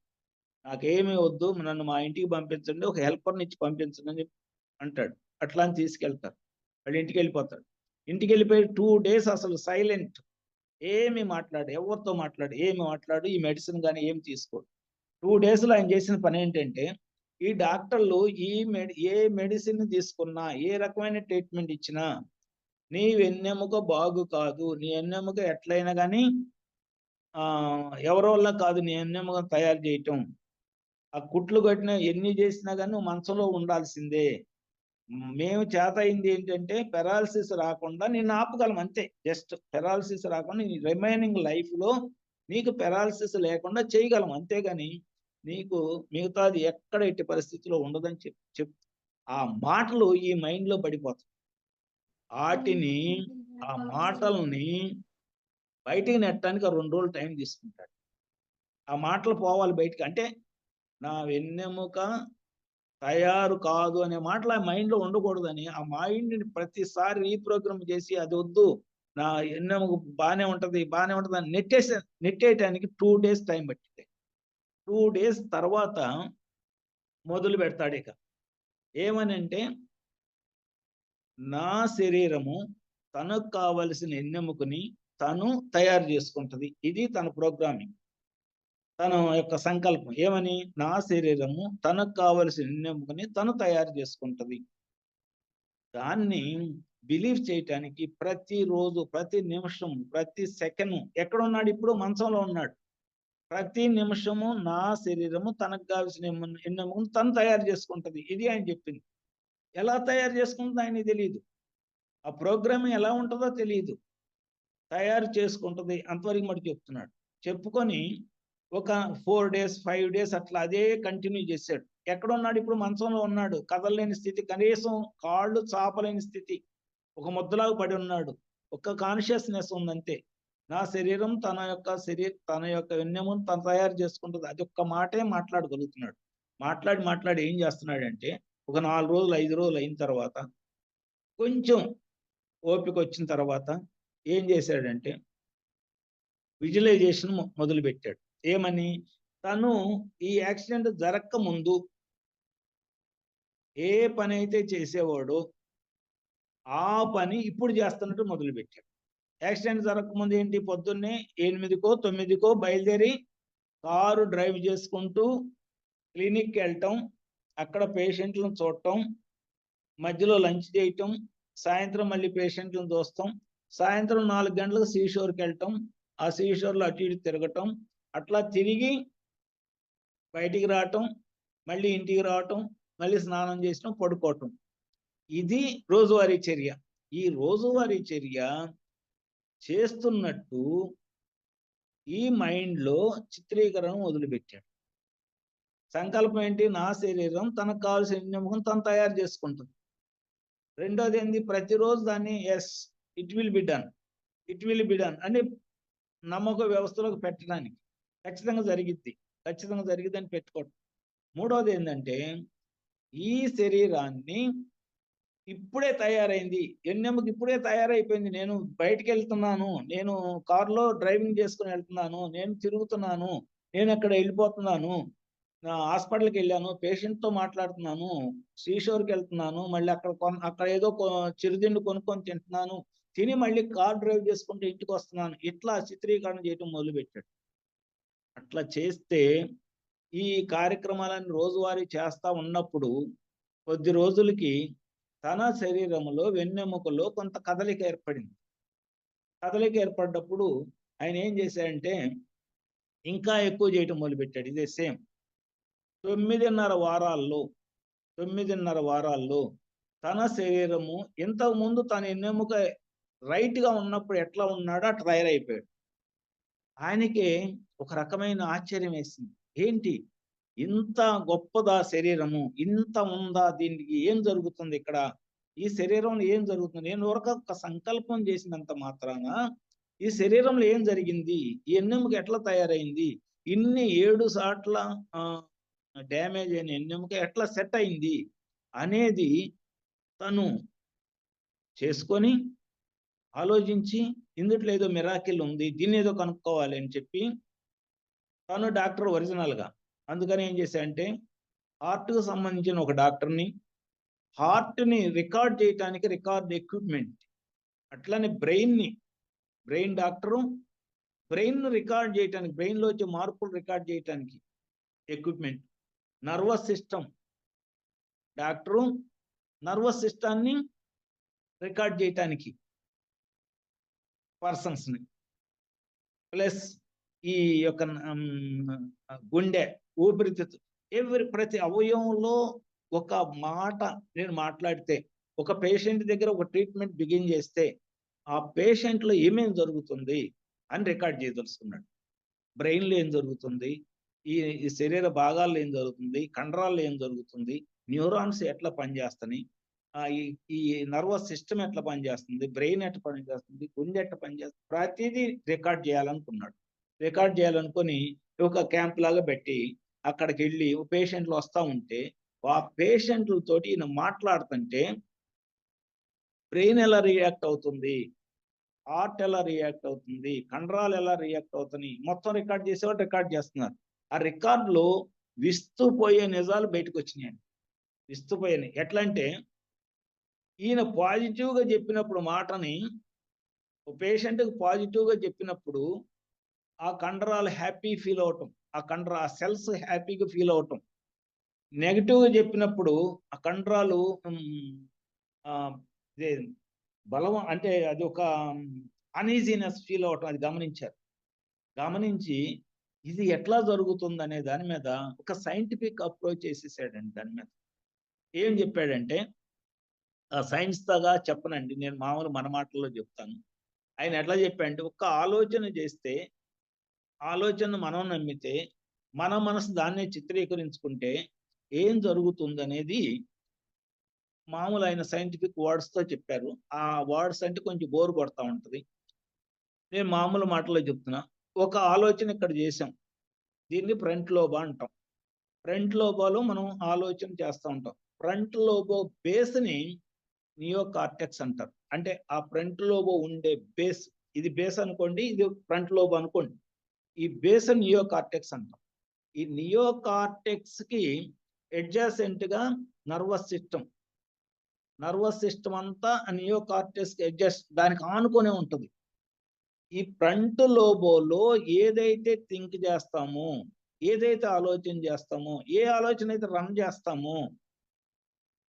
S2: నాకేమీ వద్దు, నన్ను మా ఇంటికి పంపించండి, ఒక హెల్పర్ని ఇచ్చి పంపించండి అని అంటాడు. అట్లా అని తీసుకెళ్తారు. వాళ్ళు ఇంటికి వెళ్ళిపోతాడు. ఇంటికి వెళ్ళిపోయి 2 days అసలు సైలెంట్, ఏమి ఎవరితో మాట్లాడు, ఈ మెడిసిన్ కానీ ఏమి తీసుకోడు. 2 days లో ఆయన చేసిన పని ఏంటంటే, ఈ డాక్టర్లు ఏ మెడిసిన్ తీసుకున్నా, ఏ రకమైన ట్రీట్మెంట్ ఇచ్చినా నీ వెన్నెముక బాగు కాదు, నీ వెన్నెముక ఎట్లయినా కానీ ఎవరి వల్ల కాదు నీ వెన్నెముక తయారు చేయటం, ఆ కుట్లు కట్టిన ఎన్ని చేసినా కానీ నువ్వు మంచంలో ఉండాల్సిందే. మేము చేత అయింది ఏంటంటే పెరాలసిస్ రాకుండా నిన్ను ఆపగలం అంతే. జస్ట్ పెరాలసిస్ రాకుండా నీ రిమైనింగ్ లైఫ్ లో నీకు పెరాలసిస్ లేకుండా చేయగలం, అంతేగాని నీకు మిగతాది ఎక్కడ ఎట్టి పరిస్థితిలో ఉండదని చెప్ ఆ మాటలు ఈ మైండ్ లో పడిపోతాయి. ఆ మాటల్ని బయటికి నెట్టడానికి 2 రోజులు టైం తీసుకుంటాడు. ఆ మాటలు పోవాలి బయటికి. అంటే నా వెన్నెముక తయారు కాదు అనే మాటలు ఆ మైండ్ లో ఉండకూడదని ఆ మైండ్ ని ప్రతిసారి రీప్రోగ్రామ్ చేసి అది వద్దు, నా వెన్నెముక బాగానే ఉంటది అని నెట్టేయటానికి 2 days టైం పట్టింది. 2 days తర్వాత మొదలు పెడతాడు. ఇక ఏమని అంటే, నా శరీరము తనకు కావలసిన వెన్నెముకని తను తయారు చేసుకుంటది. ఇది తన ప్రోగ్రామింగ్, తన యొక్క సంకల్పం. ఏమని, నా శరీరము తనకు కావలసిన వెన్నెముకని తను తయారు చేసుకుంటది. దాన్ని బిలీవ్ చేయటానికి ప్రతిరోజు, ప్రతి నిమిషం, ప్రతి సెకండ్, ఎక్కడున్నాడు ఇప్పుడు, మంచంలో ఉన్నాడు. ప్రతి నిమిషము నా శరీరము తనకు కావాల్సిన వెన్నెముకను తను తయారు చేసుకుంటది. ఇది ఆయన చెప్పింది. ఎలా తయారు చేసుకుంటుందో ఆయనకి తెలియదు, ఆ ప్రోగ్రామింగ్ ఎలా ఉంటుందో తెలియదు, తయారు చేసుకుంటుంది అంతవరకు మటు చెప్తున్నాడు. చెప్పుకొని ఒక 4 days 5 days అట్లా అదే కంటిన్యూ చేశాడు. ఎక్కడున్నాడు ఇప్పుడు, మంచంలో ఉన్నాడు, కదలలేని స్థితి, కనీసం కాళ్ళు చాపలేని స్థితి, ఒక ముద్దలాగా పడి ఉన్నాడు. ఒక్క కాన్షియస్నెస్ ఉందంతే. నా శరీరం తన యొక్క వెన్నెమును తను తయారు చేసుకుంటుంది, అది ఒక్క మాటే మాట్లాడగలుగుతున్నాడు. మాట్లాడి ఏం చేస్తున్నాడంటే ఒక 4 రోజులు 5 రోజులు అయిన తర్వాత కొంచెం ఓపిక వచ్చిన తర్వాత ఏం చేశాడంటే విజువలైజేషన్ మొదలు పెట్టాడు. ఏమని? తను ఈ యాక్సిడెంట్ జరక్క ముందు ఏ పని అయితే చేసేవాడో ఆ పని ఇప్పుడు చేస్తున్నట్టు మొదలు పెట్టాడు. యాక్సిడెంట్ జరగకముందు ఏంటి? పొద్దున్నే 8కో 9కో బయలుదేరి కారు డ్రైవ్ చేసుకుంటూ క్లినిక్కి వెళ్ళటం, అక్కడ పేషెంట్లను చూడటం, మధ్యలో లంచ్ చేయటం, సాయంత్రం మళ్ళీ పేషెంట్లను చూస్తాం, సాయంత్రం 4 గంటలకు సీషోర్కి వెళ్ళటం, ఆ సీషోర్లో అటు ఇటు తిరగటం, అట్లా తిరిగి బయటికి రావటం, మళ్ళీ ఇంటికి రావటం, మళ్ళీ స్నానం చేసడం, పడుకోవటం. ఇది రోజువారీ చర్య. ఈ రోజువారీ చర్య చేస్తున్నట్టు ఈ మైండ్లో చిత్రీకరణ మొదలుపెట్టాడు. సంకల్పం ఏంటి? నా శరీరం తనకు కావాల్సిన ఎన్నెముకను తను తయారు చేసుకుంటుంది. రెండోది ఏంది? ప్రతిరోజు దాన్ని ఇట్ విల్ బి డన్ అని నమ్మక వ్యవస్థలోకి పెట్టడానికి ఖచ్చితంగా జరిగిద్ది అని పెట్టుకోవడం. మూడోది ఏంటంటే ఈ శరీరాన్ని ఇప్పుడే తయారైంది, ఎన్నెముక ఇప్పుడే తయారైపోయింది, నేను బయటికి వెళ్తున్నాను, నేను కారులో డ్రైవింగ్ చేసుకుని వెళ్తున్నాను, నేను తిరుగుతున్నాను, నేను అక్కడ వెళ్ళిపోతున్నాను, హాస్పిటల్కి వెళ్ళాను, పేషెంట్తో మాట్లాడుతున్నాను, శ్రీశోర్కి వెళ్తున్నాను, మళ్ళీ అక్కడ ఏదో చిరుతిండి కొనుక్కొని తింటున్నాను, తిని మళ్ళీ కార్ డ్రైవ్ చేసుకుంటూ ఇంటికి వస్తున్నాను, ఇట్లా చిత్రీకరణ చేయటం మొదలుపెట్టాడు. అట్లా చేస్తే ఈ కార్యక్రమాలను రోజువారీ చేస్తా ఉన్నప్పుడు కొద్ది రోజులకి తన శరీరంలో వెన్నెముకలో కొంత కదలిక ఏర్పడింది. కదలిక ఏర్పడ్డప్పుడు ఆయన ఏం చేశాడంటే ఇంకా ఎక్కువ చేయటం మొదలుపెట్టాడు. ఇదే సేమ్ 9.5 వారాల్లో తన శరీరము ఇంతకుముందు తన ఎన్నెముక రైట్గా ఉన్నప్పుడు ఎట్లా ఉన్నాడో అట్లా తయారైపోయాడు. ఆయనకి ఒక రకమైన ఆశ్చర్యం వేసింది. ఏంటి ఇంత గొప్పదా శరీరము, ఇంత ఉందా, దీనికి ఏం జరుగుతుంది ఇక్కడ, ఈ శరీరంలో ఏం జరుగుతుంది? నేను ఒక సంకల్పం చేసినంత మాత్రాన ఈ శరీరంలో ఏం జరిగింది, ఈ ఎన్నెముక ఎట్లా తయారైంది, ఇన్ని 7 సార్ల డ్యామేజ్ అయిన ఎన్నెముక ఎట్లా సెట్ అయింది అనేది తను చేసుకొని ఆలోచించి ఇందుట్లో ఏదో మిరాకిల్ ఉంది, దీన్ని ఏదో కనుక్కోవాలి అని చెప్పి తను డాక్టర్ ఒరిజినల్గా. అందుకని ఏం చేశాడంటే హార్ట్కు సంబంధించిన ఒక డాక్టర్ని, హార్ట్ని రికార్డ్ చేయడానికి రికార్డ్ ఎక్విప్మెంట్, అట్లనే బ్రెయిన్ డాక్టరు, బ్రెయిన్ రికార్డ్ చేయడానికి, బ్రెయిన్లో వచ్చే మార్పులు రికార్డ్ చేయడానికి equipment, nervous system doctor, nervous సిస్టాన్ని రికార్డ్ చేయటానికి పర్సన్స్ని, ప్లస్ ఈ యొక్క గుండె, ఊపిరితిత్తు, ప్రతి అవయవంలో ఒక మాట నేను మాట్లాడితే, ఒక పేషెంట్ దగ్గర ఒక ట్రీట్మెంట్ బిగిన్ చేస్తే ఆ పేషెంట్లో ఏమేం జరుగుతుంది అని రికార్డ్ చేయదలుచుకున్నాడు. బ్రెయిన్లో ఏం జరుగుతుంది, ఈ శరీర భాగాల్లో ఏం జరుగుతుంది, కండరాల్లో ఏం జరుగుతుంది, న్యూరాన్స్ ఎట్లా పనిచేస్తాయి, ఈ నర్వస్ సిస్టమ్ ఎట్లా పనిచేస్తుంది, బ్రెయిన్ ఎట్లా పనిచేస్తుంది, గుండె ఎట్లా పనిచేస్తుంది, ప్రతిదీ రికార్డ్ చేయాలనుకున్నాడు. రికార్డ్ చేయాలనుకొని ఒక క్యాంప్ లాగా పెట్టి అక్కడికి వెళ్ళి పేషెంట్లు వస్తూ ఉంటే ఆ పేషెంట్లతోటి ఈయన మాట్లాడుతుంటే బ్రెయిన్ ఎలా రియాక్ట్ అవుతుంది, హార్ట్ ఎలా రియాక్ట్ అవుతుంది, కండరాలు ఎలా రియాక్ట్ అవుతున్నాయి, మొత్తం రికార్డ్ చేసేవాడు రికార్డ్ చేస్తున్నారు. ఆ రికార్డులో విస్తుపోయే నిజాలు బయటకు వచ్చినాయండి. విస్తుపోయాయి ఎట్లా అంటే ఈయన పాజిటివ్గా చెప్పినప్పుడు మాటని పేషెంట్కి పాజిటివ్గా చెప్పినప్పుడు ఆ కండరాలు హ్యాపీ ఫీల్ అవటం, ఆ సెల్స్ హ్యాపీగా ఫీల్ అవటం, నెగిటివ్గా చెప్పినప్పుడు ఆ కండరాలు బలం అంటే అది ఒక అన్ఈజీనెస్ ఫీల్ అవటం, అది గమనించి ఇది ఎట్లా జరుగుతుంది అనే దాని మీద ఒక సైంటిఫిక్ అప్రోచ్ చేసేసాడండి. దాని మీద ఏం చెప్పాడంటే సైన్స్ తగా చెప్పనండి, నేను మామూలు మన మాటల్లో చెప్తాను. ఆయన ఎట్లా చెప్పాడంటే ఒక్క ఆలోచన చేస్తే, ఆలోచన మనం నమ్మితే, మన మనసు దాన్నే చిత్రీకరించుకుంటే ఏం జరుగుతుంది అనేది మామూలు ఆయన సైంటిఫిక్ వర్డ్స్తో చెప్పారు. ఆ వర్డ్స్ అంటే కొంచెం బోర్ కొడతా ఉంటుంది, నేను మామూలు మాటల్లో చెప్తున్నా. ఒక ఆలోచన ఇక్కడ చేసాం, దీన్ని ఫ్రంట్ లోబ్ అంటాం. ఫ్రంట్ లోబోలో మనం ఆలోచన చేస్తూ ఉంటాం. ఫ్రంట్ లోబో బేస్ని నియో కార్టెక్స్ అంటారు. అంటే ఆ ఫ్రంట్ లోబో ఉండే బేస్, ఇది బేస్ అనుకోండి, ఇది ఫ్రంట్ లోబో అనుకోండి. ఈ బేస్ నియో కార్టెక్స్ అంటాం. ఈ నియో కార్టెక్స్ కి అడ్జాసెంట్ గా నర్వస్ సిస్టమ్ అంతా నియో కార్టెక్స్ కి దానికి ఆనుకొనే ఉంటుంది. ఈ ఫ్రంట్ లోబోలో ఏదైతే థింక్ చేస్తామో, ఏదైతే ఆలోచన చేస్తామో, ఏ ఆలోచన అయితే రన్ చేస్తామో,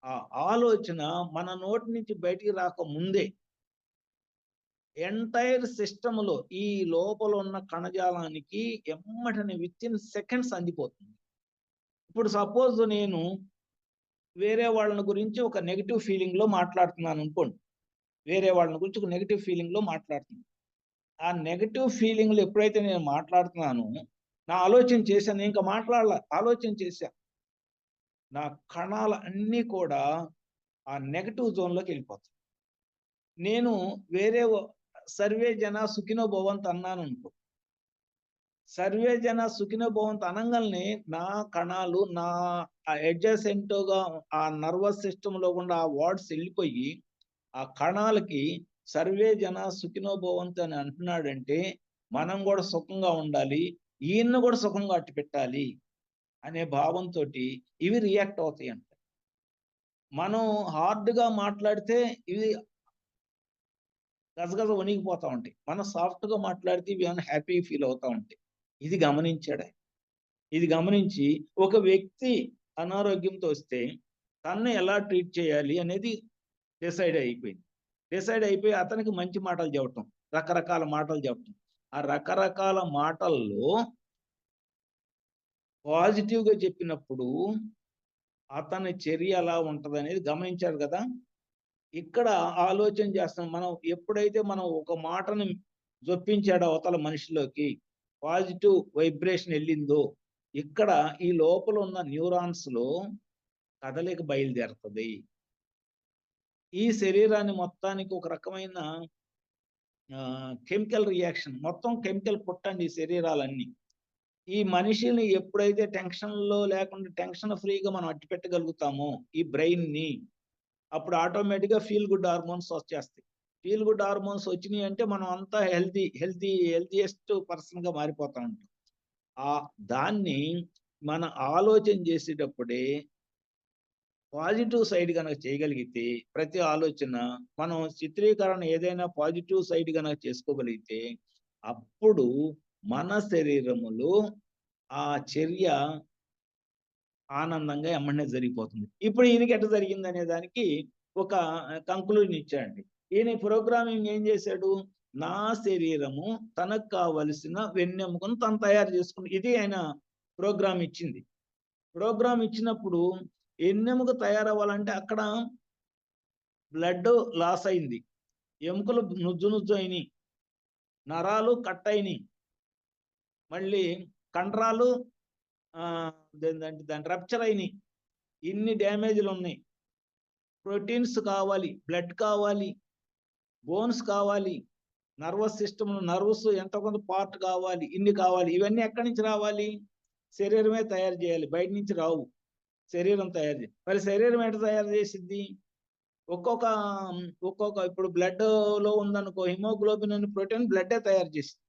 S2: ఆ ఆలోచన మన నోటి నుంచి బయటికి రాకముందే ఎంటైర్ సిస్టంలో ఈ లోపల ఉన్న కణజాలానికి ఎమ్మటనే విత్ ఇన్ సెకండ్స్ అందిపోతుంది. ఇప్పుడు సపోజ్ నేను వేరే వాళ్ళని గురించి ఒక నెగిటివ్ ఫీలింగ్ లో మాట్లాడుతున్నాను అనుకోండి. వేరే వాళ్ళని గురించి ఒక నెగిటివ్ ఫీలింగ్ లో మాట్లాడుతున్నాను. ఆ నెగిటివ్ ఫీలింగ్లు ఎప్పుడైతే నేను మాట్లాడుతున్నానో, నా ఆలోచన చేశాను, ఇంకా ఆలోచన చేశా, నా కణాలు అన్నీ కూడా ఆ నెగిటివ్ జోన్లోకి వెళ్ళిపోతాయి. నేను వేరే సర్వే జన సుఖినో భవంతు అన్నాను అనుకో, సర్వే జన సుఖినో భవంతు అనగానే నా కణాలు, నా అడ్జసెంట్గా ఆ నర్వస్ సిస్టంలో కూడా ఆ వర్డ్స్ వెళ్ళిపోయి ఆ కణాలకి సర్వే జన సుఖినో భవంతు అని అంటున్నాడంటే మనం కూడా సుఖంగా ఉండాలి, ఈయన్ని కూడా సుఖంగా అట్టి పెట్టాలి అనే భావంతో ఇవి రియాక్ట్ అవుతాయి అంట. మనం హార్డ్గా మాట్లాడితే ఇవి గజగజ వణిగిపోతా ఉంటాయి. మనం సాఫ్ట్గా మాట్లాడితే ఇవి హ్యాపీ ఫీల్ అవుతా ఉంటాయి. ఇది గమనించాడు. ఇది గమనించి ఒక వ్యక్తి అనారోగ్యంతో వస్తే తన్ను ఎలా ట్రీట్ చేయాలి అనేది డిసైడ్ అయిపోయి అతనికి మంచి మాటలు చెప్పటం, రకరకాల మాటలు చెప్పటం. ఆ రకరకాల మాటల్లో పాజిటివ్గా చెప్పినప్పుడు అతని చర్య ఎలా ఉంటుంది అనేది గమనించారు కదా. ఇక్కడ ఆలోచన చేస్తాం. మనం ఎప్పుడైతే మనం ఒక మాటను జొప్పించాడో అవతల మనిషిలోకి పాజిటివ్ వైబ్రేషన్ వెళ్ళిందో, ఇక్కడ ఈ లోపల ఉన్న న్యూరాన్స్ లో కదలిక బయలుదేరుతుంది. ఈ శరీరాన్ని మొత్తానికి ఒక రకమైన కెమికల్ రియాక్షన్, మొత్తం కెమికల్ పుట్టండి ఈ శరీరాలన్నీ. ఈ మనిషిని ఎప్పుడైతే టెన్షన్లో లేకుండా టెన్షన్ ఫ్రీగా మనం అట్టి పెట్టగలుగుతామో ఈ బ్రెయిన్ ని, అప్పుడు ఆటోమేటిక్గా ఫీల్ గుడ్ హార్మోన్స్ వచ్చేస్తాయి. ఫీల్ గుడ్ హార్మోన్స్ వచ్చినాయి అంటే మనం అంతా హెల్తీయెస్ట్ పర్సన్ గా మారిపోతా ఉంటాం. దాన్ని మన ఆలోచన చేసేటప్పుడే పాజిటివ్ సైడ్ కనుక చేయగలిగితే, ప్రతి ఆలోచన మనం చిత్రీకరణ ఏదైనా పాజిటివ్ సైడ్ కనుక చేసుకోగలిగితే, అప్పుడు మన శరీరములో ఆ చర్య ఆనందంగా ఎమ్మనే జరిగిపోతుంది. ఇప్పుడు ఈయనకి ఎట్లా జరిగింది అనే దానికి ఒక కంక్లూజన్ ఇచ్చాడండి. ఈయన ప్రోగ్రామింగ్ ఏం చేశాడు, నా శరీరము తనకు కావలసిన వెన్నెముకను తను తయారు చేసుకుని, ఇది ఆయన ప్రోగ్రామ్ ఇచ్చింది. ప్రోగ్రామ్ ఇచ్చినప్పుడు వెన్నెముక తయారవ్వాలంటే అక్కడ బ్లడ్ లాస్ అయింది, ఎముకలు నుజ్జు అయినాయి, నరాలు కట్ అయినాయి, మళ్ళీ కండరాలు దాని రప్చర్ అయినాయి, ఇన్ని డ్యామేజ్లు ఉన్నాయి. ప్రోటీన్స్ కావాలి, బ్లడ్ కావాలి, బోన్స్ కావాలి, నర్వస్ సిస్టమ్ నర్వస్ ఎంత కొంత పార్ట్ కావాలి, ఇన్ని కావాలి. ఇవన్నీ ఎక్కడి నుంచి రావాలి? శరీరమే తయారు చేయాలి, బయట నుంచి రావు. శరీరం తయారు చేయాలి. మరి శరీరం ఎట్లా తయారు చేసిద్ది? ఒక్కొక్క ఇప్పుడు బ్లడ్ లో ఉందనుకో, హిమోగ్లోబిన్ అనే ప్రోటీన్ బ్లడ్డే తయారు చేసింది.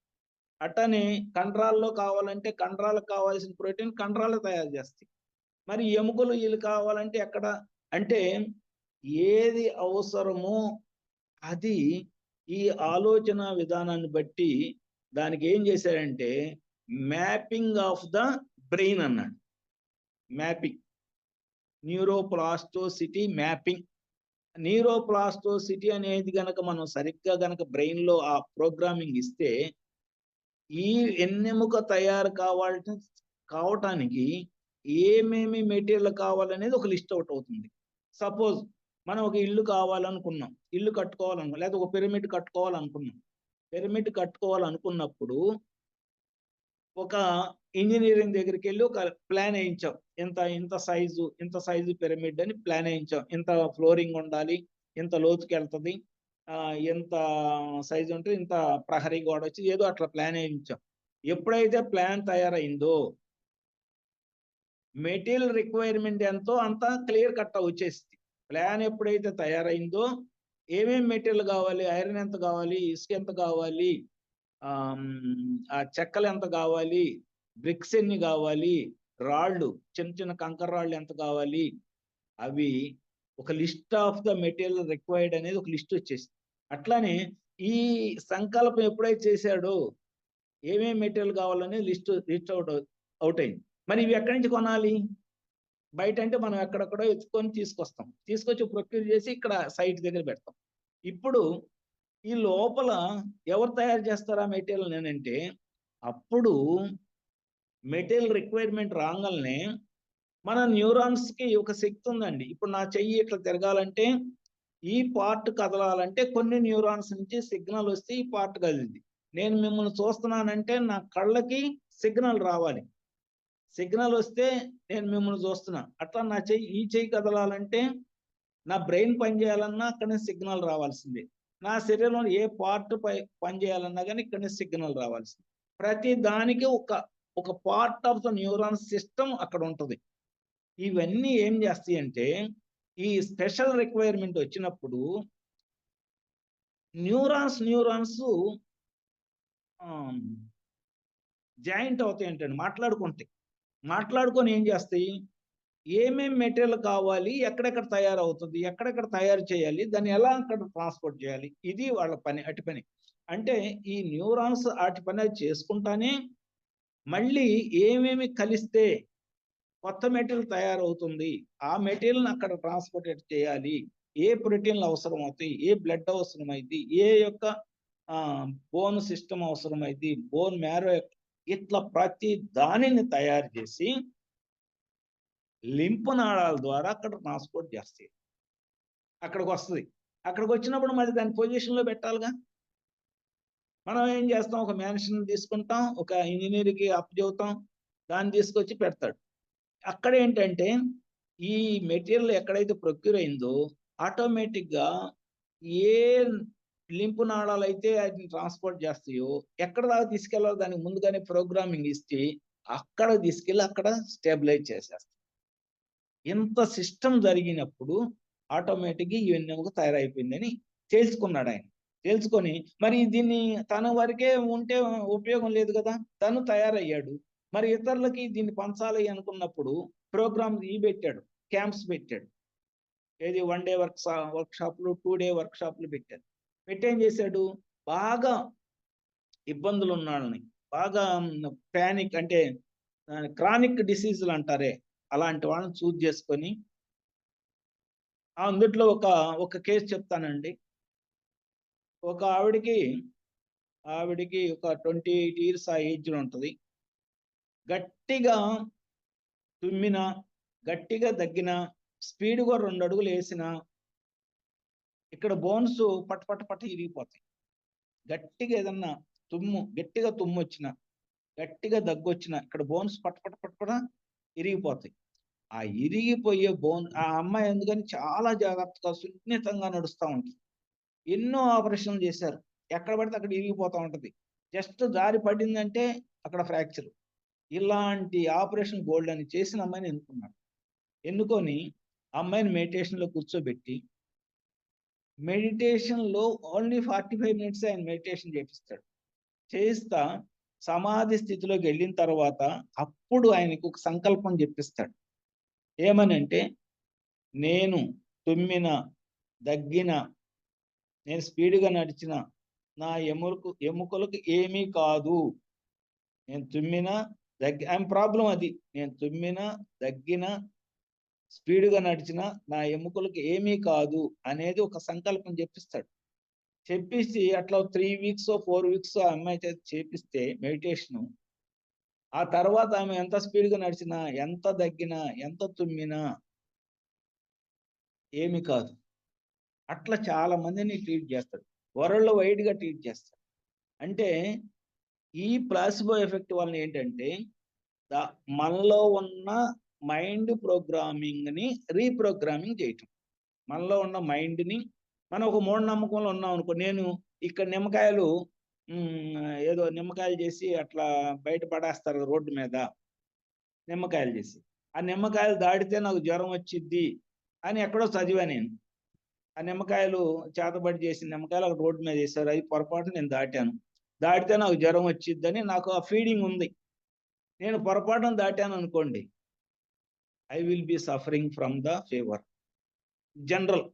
S2: అట్టనే కండరాల్లో కావాలంటే కండరాలకు కావాల్సిన ప్రోటీన్ కండరాలు తయారు చేస్తాయి. మరి ఎముకలు వీళ్ళు కావాలంటే ఎక్కడ అంటే, ఏది అవసరమో అది ఈ ఆలోచన విధానాన్ని బట్టి దానికి ఏం చేశాడంటే మ్యాపింగ్ ఆఫ్ ద బ్రెయిన్ అన్నాడు. Mapping, neuroplasticity mapping. న్యూరోప్లాస్టోసిటీ అనేది గనక మనం సరిగ్గా గనక బ్రెయిన్ లో ఆ ప్రోగ్రామింగ్ ఇస్తే, ఈ వెన్నెముక తయారు కావటానికి ఏమేమి మెటీరియల్ కావాలనేది ఒక లిస్ట్ అవుట్ అవుతుంది. సపోజ్ మనం ఒక ఇల్లు కావాలనుకున్నాం, ఇల్లు కట్టుకోవాలనుకున్నాం, లేదా ఒక పిరమిడ్ కట్టుకోవాలనుకున్నాం. పిరమిడ్ కట్టుకోవాలనుకున్నప్పుడు ఒక ఇంజనీరింగ్ దగ్గరికి వెళ్ళి ఒక ప్లాన్ వేయించాం. ఇంత సైజు పిరమిడ్ అని ప్లాన్ వేయించాం. ఇంత ఫ్లోరింగ్ ఉండాలి, ఇంత లోతుకి వెళ్తుంది, ఎంత సైజు ఉంటే ఇంత ప్రహరీ గోడ వచ్చి ఏదో అట్లా ప్లాన్ వేయించాం. ఎప్పుడైతే ప్లాన్ తయారైందో మెటీరియల్ రిక్వైర్మెంట్ ఎంతో అంత క్లియర్ కట్ వచ్చేసింది. ప్లాన్ ఎప్పుడైతే తయారైందో ఏమేమి మెటీరియల్ కావాలి, ఐరన్ ఎంత కావాలి, ఇసుక ఎంత కావాలి, ఆ చెక్కలు ఎంత కావాలి, బ్రిక్స్ ఎన్ని కావాలి, రాళ్ళు చిన్న చిన్న కంకర రాళ్ళు ఎంత కావాలి, అవి ఒక list of the material required అనేది ఒక లిస్ట్ వచ్చేసింది. అట్లానే ఈ సంకల్పం ఎప్పుడైతే చేశాడో ఏమేమి మెటీరియల్ కావాలనే లిస్ట్ అవుట్ అయింది. మరి ఇవి ఎక్కడి నుంచి కొనాలి? బయట అంటే మనం ఎక్కడెక్కడో ఎత్తుకొని తీసుకొస్తాం, తీసుకొచ్చి ప్రొక్యూర్ చేసి ఇక్కడ సైట్ దగ్గర పెడతాం. ఇప్పుడు ఈ లోపల ఎవరు తయారు చేస్తారు ఆ మెటీరియల్ అంటే, అప్పుడు మెటీరియల్ రిక్వైర్మెంట్ రాగానే మన న్యూరాన్స్ కి ఒక శక్తి ఉందండి. ఇప్పుడు నా చెయ్యి ఇట్లా తిరగాలంటే, ఈ పార్ట్ కదలాలంటే కొన్ని న్యూరాన్స్ నుంచి సిగ్నల్ వస్తే ఈ పార్ట్ కదిలింది. నేను మిమ్మల్ని చూస్తున్నానంటే నా కళ్ళకి సిగ్నల్ రావాలి, సిగ్నల్ వస్తే నేను మిమ్మల్ని చూస్తున్నా. అట్లా నా చెయ్యి, ఈ చెయ్యి కదలాలంటే నా బ్రెయిన్ పనిచేయాలన్నా అక్కడి సిగ్నల్ రావాల్సిందే. నా శరీరంలో ఏ పార్ట్ పనిచేయాలన్నా కానీ ఇక్కడి సిగ్నల్ రావాల్సింది. ప్రతి దానికి ఒక part of the neuron system అక్కడ ఉంటుంది. ఇవన్నీ ఏం చేస్తాయి అంటే, ఈ స్పెషల్ రిక్వైర్మెంట్ వచ్చినప్పుడు న్యూరాన్స్ జాయింట్ అవుతాయి ఏంటండి, మాట్లాడుకొని ఏం చేస్తాయి, ఏమేం మెటీరియల్ కావాలి, ఎక్కడెక్కడ తయారవుతుంది, ఎక్కడెక్కడ తయారు చేయాలి, దాన్ని ఎలా అక్కడ ట్రాన్స్పోర్ట్ చేయాలి, ఇది వాళ్ళ పని, అటు పని. అంటే ఈ న్యూరాన్స్ అటు పని చేసుకుంటానే మళ్ళీ ఏమేమి కలిస్తే కొత్త మెటీరియల్ తయారవుతుంది, ఆ మెటీరియల్ని అక్కడ ట్రాన్స్పోర్టేట్ చేయాలి, ఏ ప్రోటీన్లు అవసరం అవుతాయి, ఏ బ్లడ్ అవసరమైంది, ఏ యొక్క బోన్ సిస్టమ్ అవసరమైంది, బోన్ మ్యారో, ఇట్లా ప్రతి దానిని తయారు చేసి లింపు నాళాల ద్వారా అక్కడ ట్రాన్స్పోర్ట్ చేస్తాయి. అక్కడికి వస్తుంది. అక్కడికి వచ్చినప్పుడు మళ్ళీ దాని పొజిషన్లో పెట్టాలిగా. మనం ఏం చేస్తాం, ఒక మ్యాన్షన్ తీసుకుంటాం, ఒక ఇంజనీర్కి అప్ చెబుతాం, దాన్ని తీసుకొచ్చి పెడతాడు. అక్కడ ఏంటంటే ఈ మెటీరియల్ ఎక్కడైతే ప్రొక్యూర్ అయిందో ఆటోమేటిక్గా ఏ లింపు నాళాలు అయితే వాటిని ట్రాన్స్పోర్ట్ చేస్తాయో ఎక్కడ దాకా తీసుకెళ్ళాలో దానికి ముందుగానే ప్రోగ్రామింగ్ ఇస్తే అక్కడ తీసుకెళ్ళి అక్కడ స్టెబిలైజ్ చేసేస్తాం. ఇంత సిస్టమ్ జరిగినప్పుడు ఆటోమేటిక్గా ఇవన్నీ ఒక తయారైపోయిందని తెలుసుకున్నాడు ఆయన. తెలుసుకొని మరి దీన్ని తన వరకే ఉంటే ఉపయోగం లేదు కదా, తను తయారయ్యాడు. మరి ఇతరులకి దీన్ని పంచాలి అనుకున్నప్పుడు ప్రోగ్రామ్ పెట్టాడు, క్యాంప్స్ పెట్టాడు. ఏది 1 డే వర్క్షాప్లు, 2 డే వర్క్షాప్లు పెట్టాడు. పెట్టి ఏం చేశాడు, బాగా ఇబ్బందులు ఉన్న వాళ్ళని, బాగా ప్యానిక్ అంటే క్రానిక్ డిసీజులు అంటారే, అలాంటి వాళ్ళని చూజ్ చేసుకొని, అందుట్లో ఒక కేసు చెప్తానండి. ఒక ఆవిడికి ఒక 28 years ఆ ఏజ్లో ఉంటుంది. గట్టిగా తుమ్మిన, గట్టిగా దగ్గిన, స్పీడ్గా 2 అడుగులు వేసిన ఇక్కడ బోన్స్ పట్ట ఇరిగిపోతాయి. గట్టిగా ఏదన్నా గట్టిగా తుమ్ము వచ్చిన, గట్టిగా దగ్గు వచ్చిన ఇక్కడ బోన్స్ పట్ట ఇరిగిపోతాయి. ఆ ఇరిగిపోయే ఆ అమ్మాయి ఎందుకని చాలా జాగ్రత్తగా సున్నితంగా నడుస్తూ ఉంటుంది. ఎన్నో ఆపరేషన్లు చేశారు, ఎక్కడ పడితే అక్కడ ఇరిగిపోతూ ఉంటుంది. జస్ట్ దారి పడిందంటే అక్కడ ఫ్రాక్చర్. ఇలాంటి ఆపరేషన్ గోల్డ్ అని చేసిన అమ్మాయిని ఎన్నుకొని అమ్మాయిని మెడిటేషన్లో కూర్చోబెట్టి, మెడిటేషన్లో ఓన్లీ 45 minutes ఆయన మెడిటేషన్ చేపిస్తాడు. చేయిస్తా సమాధి స్థితిలోకి వెళ్ళిన తర్వాత అప్పుడు ఆయనకు ఒక సంకల్పం చెప్పిస్తాడు. ఏమనంటే, నేను తుమ్మిన, దగ్గిన, నేను స్పీడ్గా నడిచిన నా ఎముకలకు ఏమీ కాదు. నేను తుమ్మిన, ఆయన ప్రాబ్లం అది. నేను తుమ్మిన, దగ్గిన, స్పీడ్గా నడిచిన నా ఎముకలకు ఏమీ కాదు అనేది ఒక సంకల్పం చెప్పిస్తాడు. చెప్పిస్తే అట్లా 3 weeks 4 weeks ఆ అమ్మాయి చేత చేపిస్తే మెడిటేషను, ఆ తర్వాత ఆమె ఎంత స్పీడ్గా నడిచినా, ఎంత దగ్గినా, ఎంత తుమ్మినా ఏమి కాదు. అట్లా చాలా మందిని ట్రీట్ చేస్తాడు, వరల్డ్ వైడ్గా ట్రీట్ చేస్తాడు. అంటే ఈ ప్లాసిబో ఎఫెక్ట్ వలన ఏంటంటే మనలో ఉన్న మైండ్ ప్రోగ్రామింగ్ని రీప్రోగ్రామింగ్ చేయటం. మనలో ఉన్న మైండ్ని, మనం ఒక మూఢనమ్మకంలో ఉన్నాం అనుకో, నేను ఇక్కడ నిమ్మకాయలు ఏదో నిమ్మకాయలు చేసి అట్లా బయట పడేస్తారు రోడ్డు మీద, నిమ్మకాయలు చేసి ఆ నిమ్మకాయలు దాటితే నాకు జ్వరం వచ్చిద్ది అని ఎక్కడో చదివా నేను. ఆ నిమ్మకాయలు చేతబడి చేసిన నిమ్మకాయలు అక్కడ రోడ్డు మీద వేశారు. అది పొరపాటున నేను దాటాను. దాటితే నాకు జ్వరం వచ్చిద్దని నాకు ఆ ఫీడింగ్ ఉంది. నేను పొరపాటున దాటాను అనుకోండి, I will be suffering from the fever. General.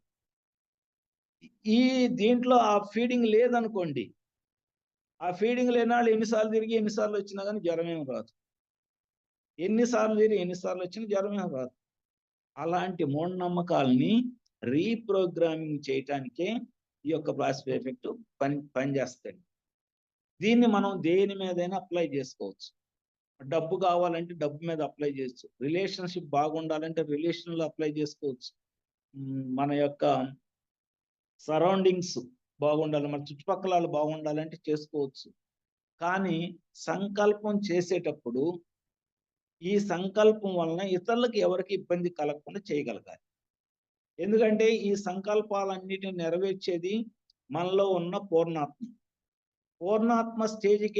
S2: ఈ దీంట్లో ఆ ఫీడింగ్ లేదనుకోండి, ఆ ఫీడింగ్ లేనాళ్ళు ఎన్నిసార్లు తిరిగి ఎన్నిసార్లు వచ్చినా కానీ జ్వరం ఏమి రాదు. ఎన్నిసార్లు తిరిగి ఎన్నిసార్లు వచ్చినా జ్వరం ఏమి రాదు. అలాంటి మూఢనమ్మకాలని రీప్రోగ్రామింగ్ చేయటానికే ఈ యొక్క ప్లాసిబో ఎఫెక్ట్ పనిచేస్తాయి. దీన్ని మనం దేని మీదైనా అప్లై చేసుకోవచ్చు. డబ్బు కావాలంటే డబ్బు మీద అప్లై చేయొచ్చు. రిలేషన్షిప్ బాగుండాలంటే రిలేషన్లో అప్లై చేసుకోవచ్చు. మన యొక్క సరౌండింగ్స్ బాగుండాలి, మన చుట్టుపక్కల వాళ్ళు బాగుండాలంటే చేసుకోవచ్చు. కానీ సంకల్పం చేసేటప్పుడు ఈ సంకల్పం వలన ఇతరులకు ఎవరికి ఇబ్బంది కలగకుండా చేయగలగాలి. ఎందుకంటే ఈ సంకల్పాలన్నిటిని నెరవేర్చేది మనలో ఉన్న పూర్ణాత్మ. పూర్ణాత్మ స్టేజ్కి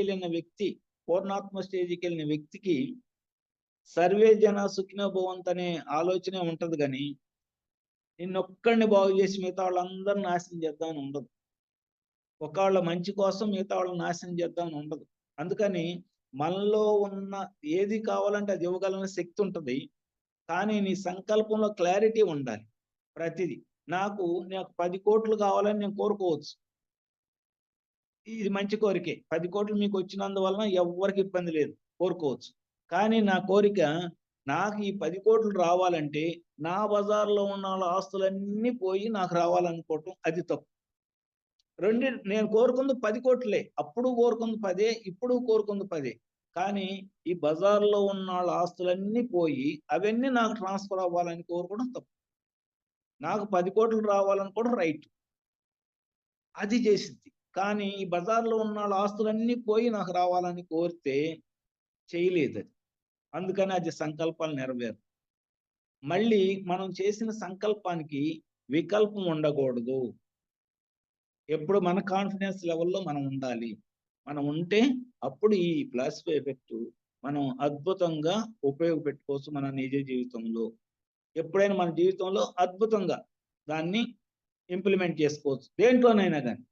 S2: వెళ్ళిన వ్యక్తికి సర్వే జన సుఖినో భవంతు అనే ఆలోచనే ఉంటది, కానీ నిన్నొక్కడిని బాగు చేసి మిగతా వాళ్ళందరూ నాశనం చేద్దామని ఉండదు. ఒకళ్ళ మంచి కోసం మిగతా వాళ్ళని నాశనం చేద్దామని ఉండదు. అందుకని మనలో ఉన్న ఏది కావాలంటే అది ఇవ్వగలన శక్తి ఉంటుంది. కానీ నీ సంకల్పంలో క్లారిటీ ఉండాలి. ప్రతిదీ నాకు 10 కోట్లు కావాలని నేను కోరుకోవచ్చు. ఇది మంచి కోరికే. 10 కోట్లు మీకు వచ్చినందువలన ఎవ్వరికి ఇబ్బంది లేదు, కోరుకోవచ్చు. కానీ నా కోరిక, నాకు ఈ 10 కోట్లు రావాలంటే నా బజార్లో ఉన్న వాళ్ళ ఆస్తులన్నీ పోయి నాకు రావాలనుకోవటం అది తప్పు. నేను కోరుకుంది 10 కోట్లే. అప్పుడు కోరుకుంది 10, ఇప్పుడు కోరుకుంది 10. కానీ ఈ బజార్లో ఉన్న వాళ్ళ ఆస్తులన్నీ పోయి అవన్నీ నాకు ట్రాన్స్ఫర్ అవ్వాలని కోరుకోవడం తప్పు. నాకు 10 కోట్లు రావాలనుకోవడం రైట్, అది చేసిద్ది. కానీ ఈ బజార్లో ఉన్న వాళ్ళ ఆస్తులన్నీ పోయి నాకు రావాలని కోరితే చేయలేదు అది. అందుకని అది సంకల్పాలు నెరవేరు. మళ్ళీ మనం చేసిన సంకల్పానికి వికల్పం ఉండకూడదు. ఎప్పుడు మన కాన్ఫిడెన్స్ లెవెల్లో మనం ఉండాలి. మనం ఉంటే అప్పుడు ఈ ప్లాసిబో ఎఫెక్ట్ మనం అద్భుతంగా ఉపయోగపెట్టుకోవచ్చు మన నిజ జీవితంలో. ఎప్పుడైనా మన జీవితంలో అద్భుతంగా దాన్ని ఇంప్లిమెంట్ చేసుకోవచ్చు, దేంట్లోనైనా కానీ.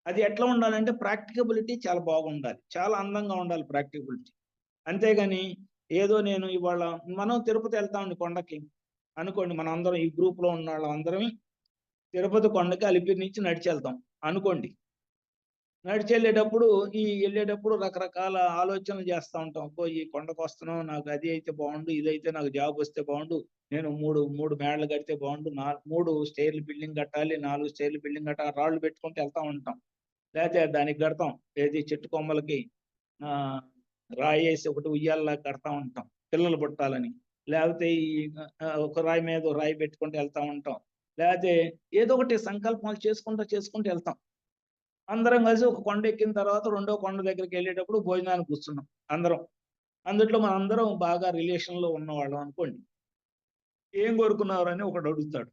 S2: అది ఎట్లా ఉండాలంటే ప్రాక్టికబిలిటీ చాలా బాగుండాలి, చాలా అందంగా ఉండాలి ప్రాక్టికబిలిటీ. అంతేగాని ఏదో నేను ఇవాళ మనం తిరుపతి వెళ్తామండి కొండకి అనుకోండి, మనం అందరం ఈ గ్రూప్లో ఉన్న వాళ్ళందరం తిరుపతి కొండకి అలిపిరి నుంచి నడిచి వెళ్తాం అనుకోండి. నడిచి వెళ్ళేటప్పుడు రకరకాల ఆలోచనలు చేస్తూ ఉంటాం. అబ్బో ఈ కొండకు వస్తున్నాం, నాకు అది అయితే బాగుండు, ఇదైతే నాకు జాబ్ వస్తే బాగుండు, నేను మూడు మేడలు కడితే బాగుండు, 3 స్టైర్లు బిల్డింగ్ కట్టాలి, 4 స్టైర్లు బిల్డింగ్ కట్టాలి, రాళ్ళు పెట్టుకుంటూ వెళ్తా ఉంటాం. లేకపోతే దానికి కడతాం, ఏది చెట్టు కొమ్మలకి రాయి వేసి ఒకటి ఉయ్యాలలా కడతా ఉంటాం పిల్లలు పుట్టాలని. లేకపోతే ఒక రాయి మీద రాయి పెట్టుకుంటూ వెళ్తా ఉంటాం. లేకపోతే ఏదో ఒకటి సంకల్పాలు చేసుకుంటూ వెళ్తాం. అందరం కలిసి ఒక కొండ ఎక్కిన తర్వాత రెండో కొండ దగ్గరికి వెళ్ళేటప్పుడు భోజనానికి కూర్చున్నాం అందరం. అందుట్లో మన అందరం బాగా రిలేషన్లో ఉన్నవాళ్ళం అనుకోండి. ఏం కోరుకున్నావు అని ఒకడు అడుగుతాడు,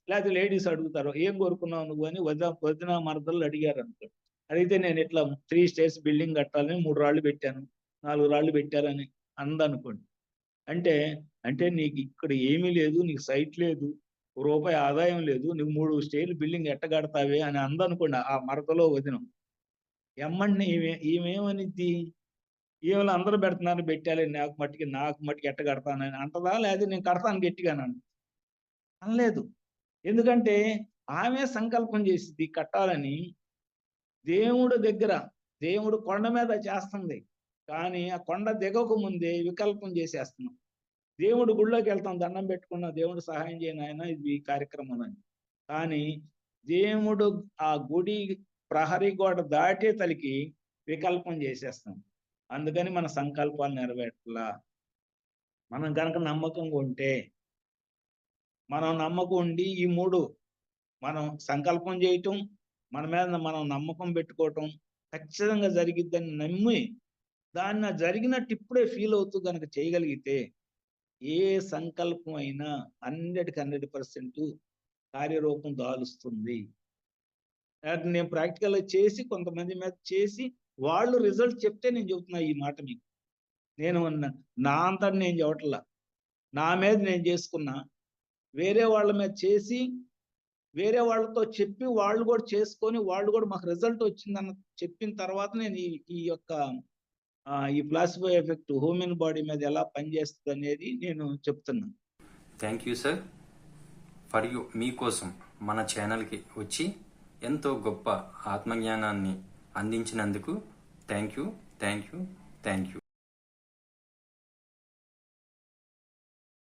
S2: లేకపోతే లేడీస్ అడుగుతారు, ఏం కోరుకున్నావు నువ్వు అని వదిన మరదలు అడిగారు అనుకోండి. అడిగితే నేను ఇట్లా 3 స్టేర్స్ బిల్డింగ్ కట్టాలని 3 రాళ్ళు పెట్టాను, 4 రాళ్ళు పెట్టారని అందనుకోండి. అంటే నీకు ఇక్కడ ఏమీ లేదు, నీకు సైట్ లేదు, రూపాయి ఆదాయం లేదు, నువ్వు 3 స్టేర్లు బిల్డింగ్ ఎట్టగడతావే అని అందనుకోండి ఆ మరదలో వదిన. ఎమ్మండి ఈమెమనిద్ది, ఈమెలో అందరూ పెడుతున్నారు పెట్టాలి, నాకు మట్టికి ఎట్ట కడతానని అంటదా, లేదా నేను కడతాను గట్టిగానని అనలేదు. ఎందుకంటే ఆమె సంకల్పం చేసింది కట్టాలని. దేవుడు కొండ మీద చేస్తుంది, కానీ ఆ కొండ దిగక ముందే వికల్పం చేసేస్తున్నాం. దేవుడు గుళ్ళోకి వెళ్తాం, దండం పెట్టుకున్న దేవుడు సహాయం చేయను ఆయన ఇది కార్యక్రమం అని. కానీ దేవుడు ఆ గుడి ప్రహరీ గోడ దాటే తలికి వికల్పం చేసేస్తాం. అందుకని మన సంకల్పాలు నెరవేర్చలా. మనం కనుక నమ్మకంగా ఉంటే, మనం నమ్మకం ఉండి ఈ 3 మనం సంకల్పం చేయటం, మన మీద మనం నమ్మకం పెట్టుకోవటం, ఖచ్చితంగా జరిగిద్దని నమ్మి దాన్ని జరిగినట్టు ఇప్పుడే ఫీల్ అవుతూ కనుక చేయగలిగితే ఏ సంకల్పం అయినా 100% కార్యరూపం దాలుస్తుంది. నేను ప్రాక్టికల్గా చేసి కొంతమంది మీద చేసి వాళ్ళు రిజల్ట్ చెప్తే నేను చెబుతున్నా ఈ మాట మీకు. నేను నా అంతా నేను చెప్పట్లా. నా మీద నేను చేసుకున్నా, వేరే వాళ్ళ మీద చేసి వేరే వాళ్ళతో చెప్పి వాళ్ళు కూడా చేసుకొని వాళ్ళు కూడా మాకు రిజల్ట్ వచ్చిందని చెప్పిన తర్వాత నేను ఈ యొక్క ఈ ప్లాసిబో ఎఫెక్ట్ హ్యూమన్ బాడీ మీద ఎలా పనిచేస్తుంది అనేది నేను చెప్తున్నాను.
S1: Thank you sir. For you మీకోసం మన ఛానల్కి వచ్చి ఎంతో గొప్ప ఆత్మజ్ఞానాన్ని అందించినందుకు థ్యాంక్ యూ.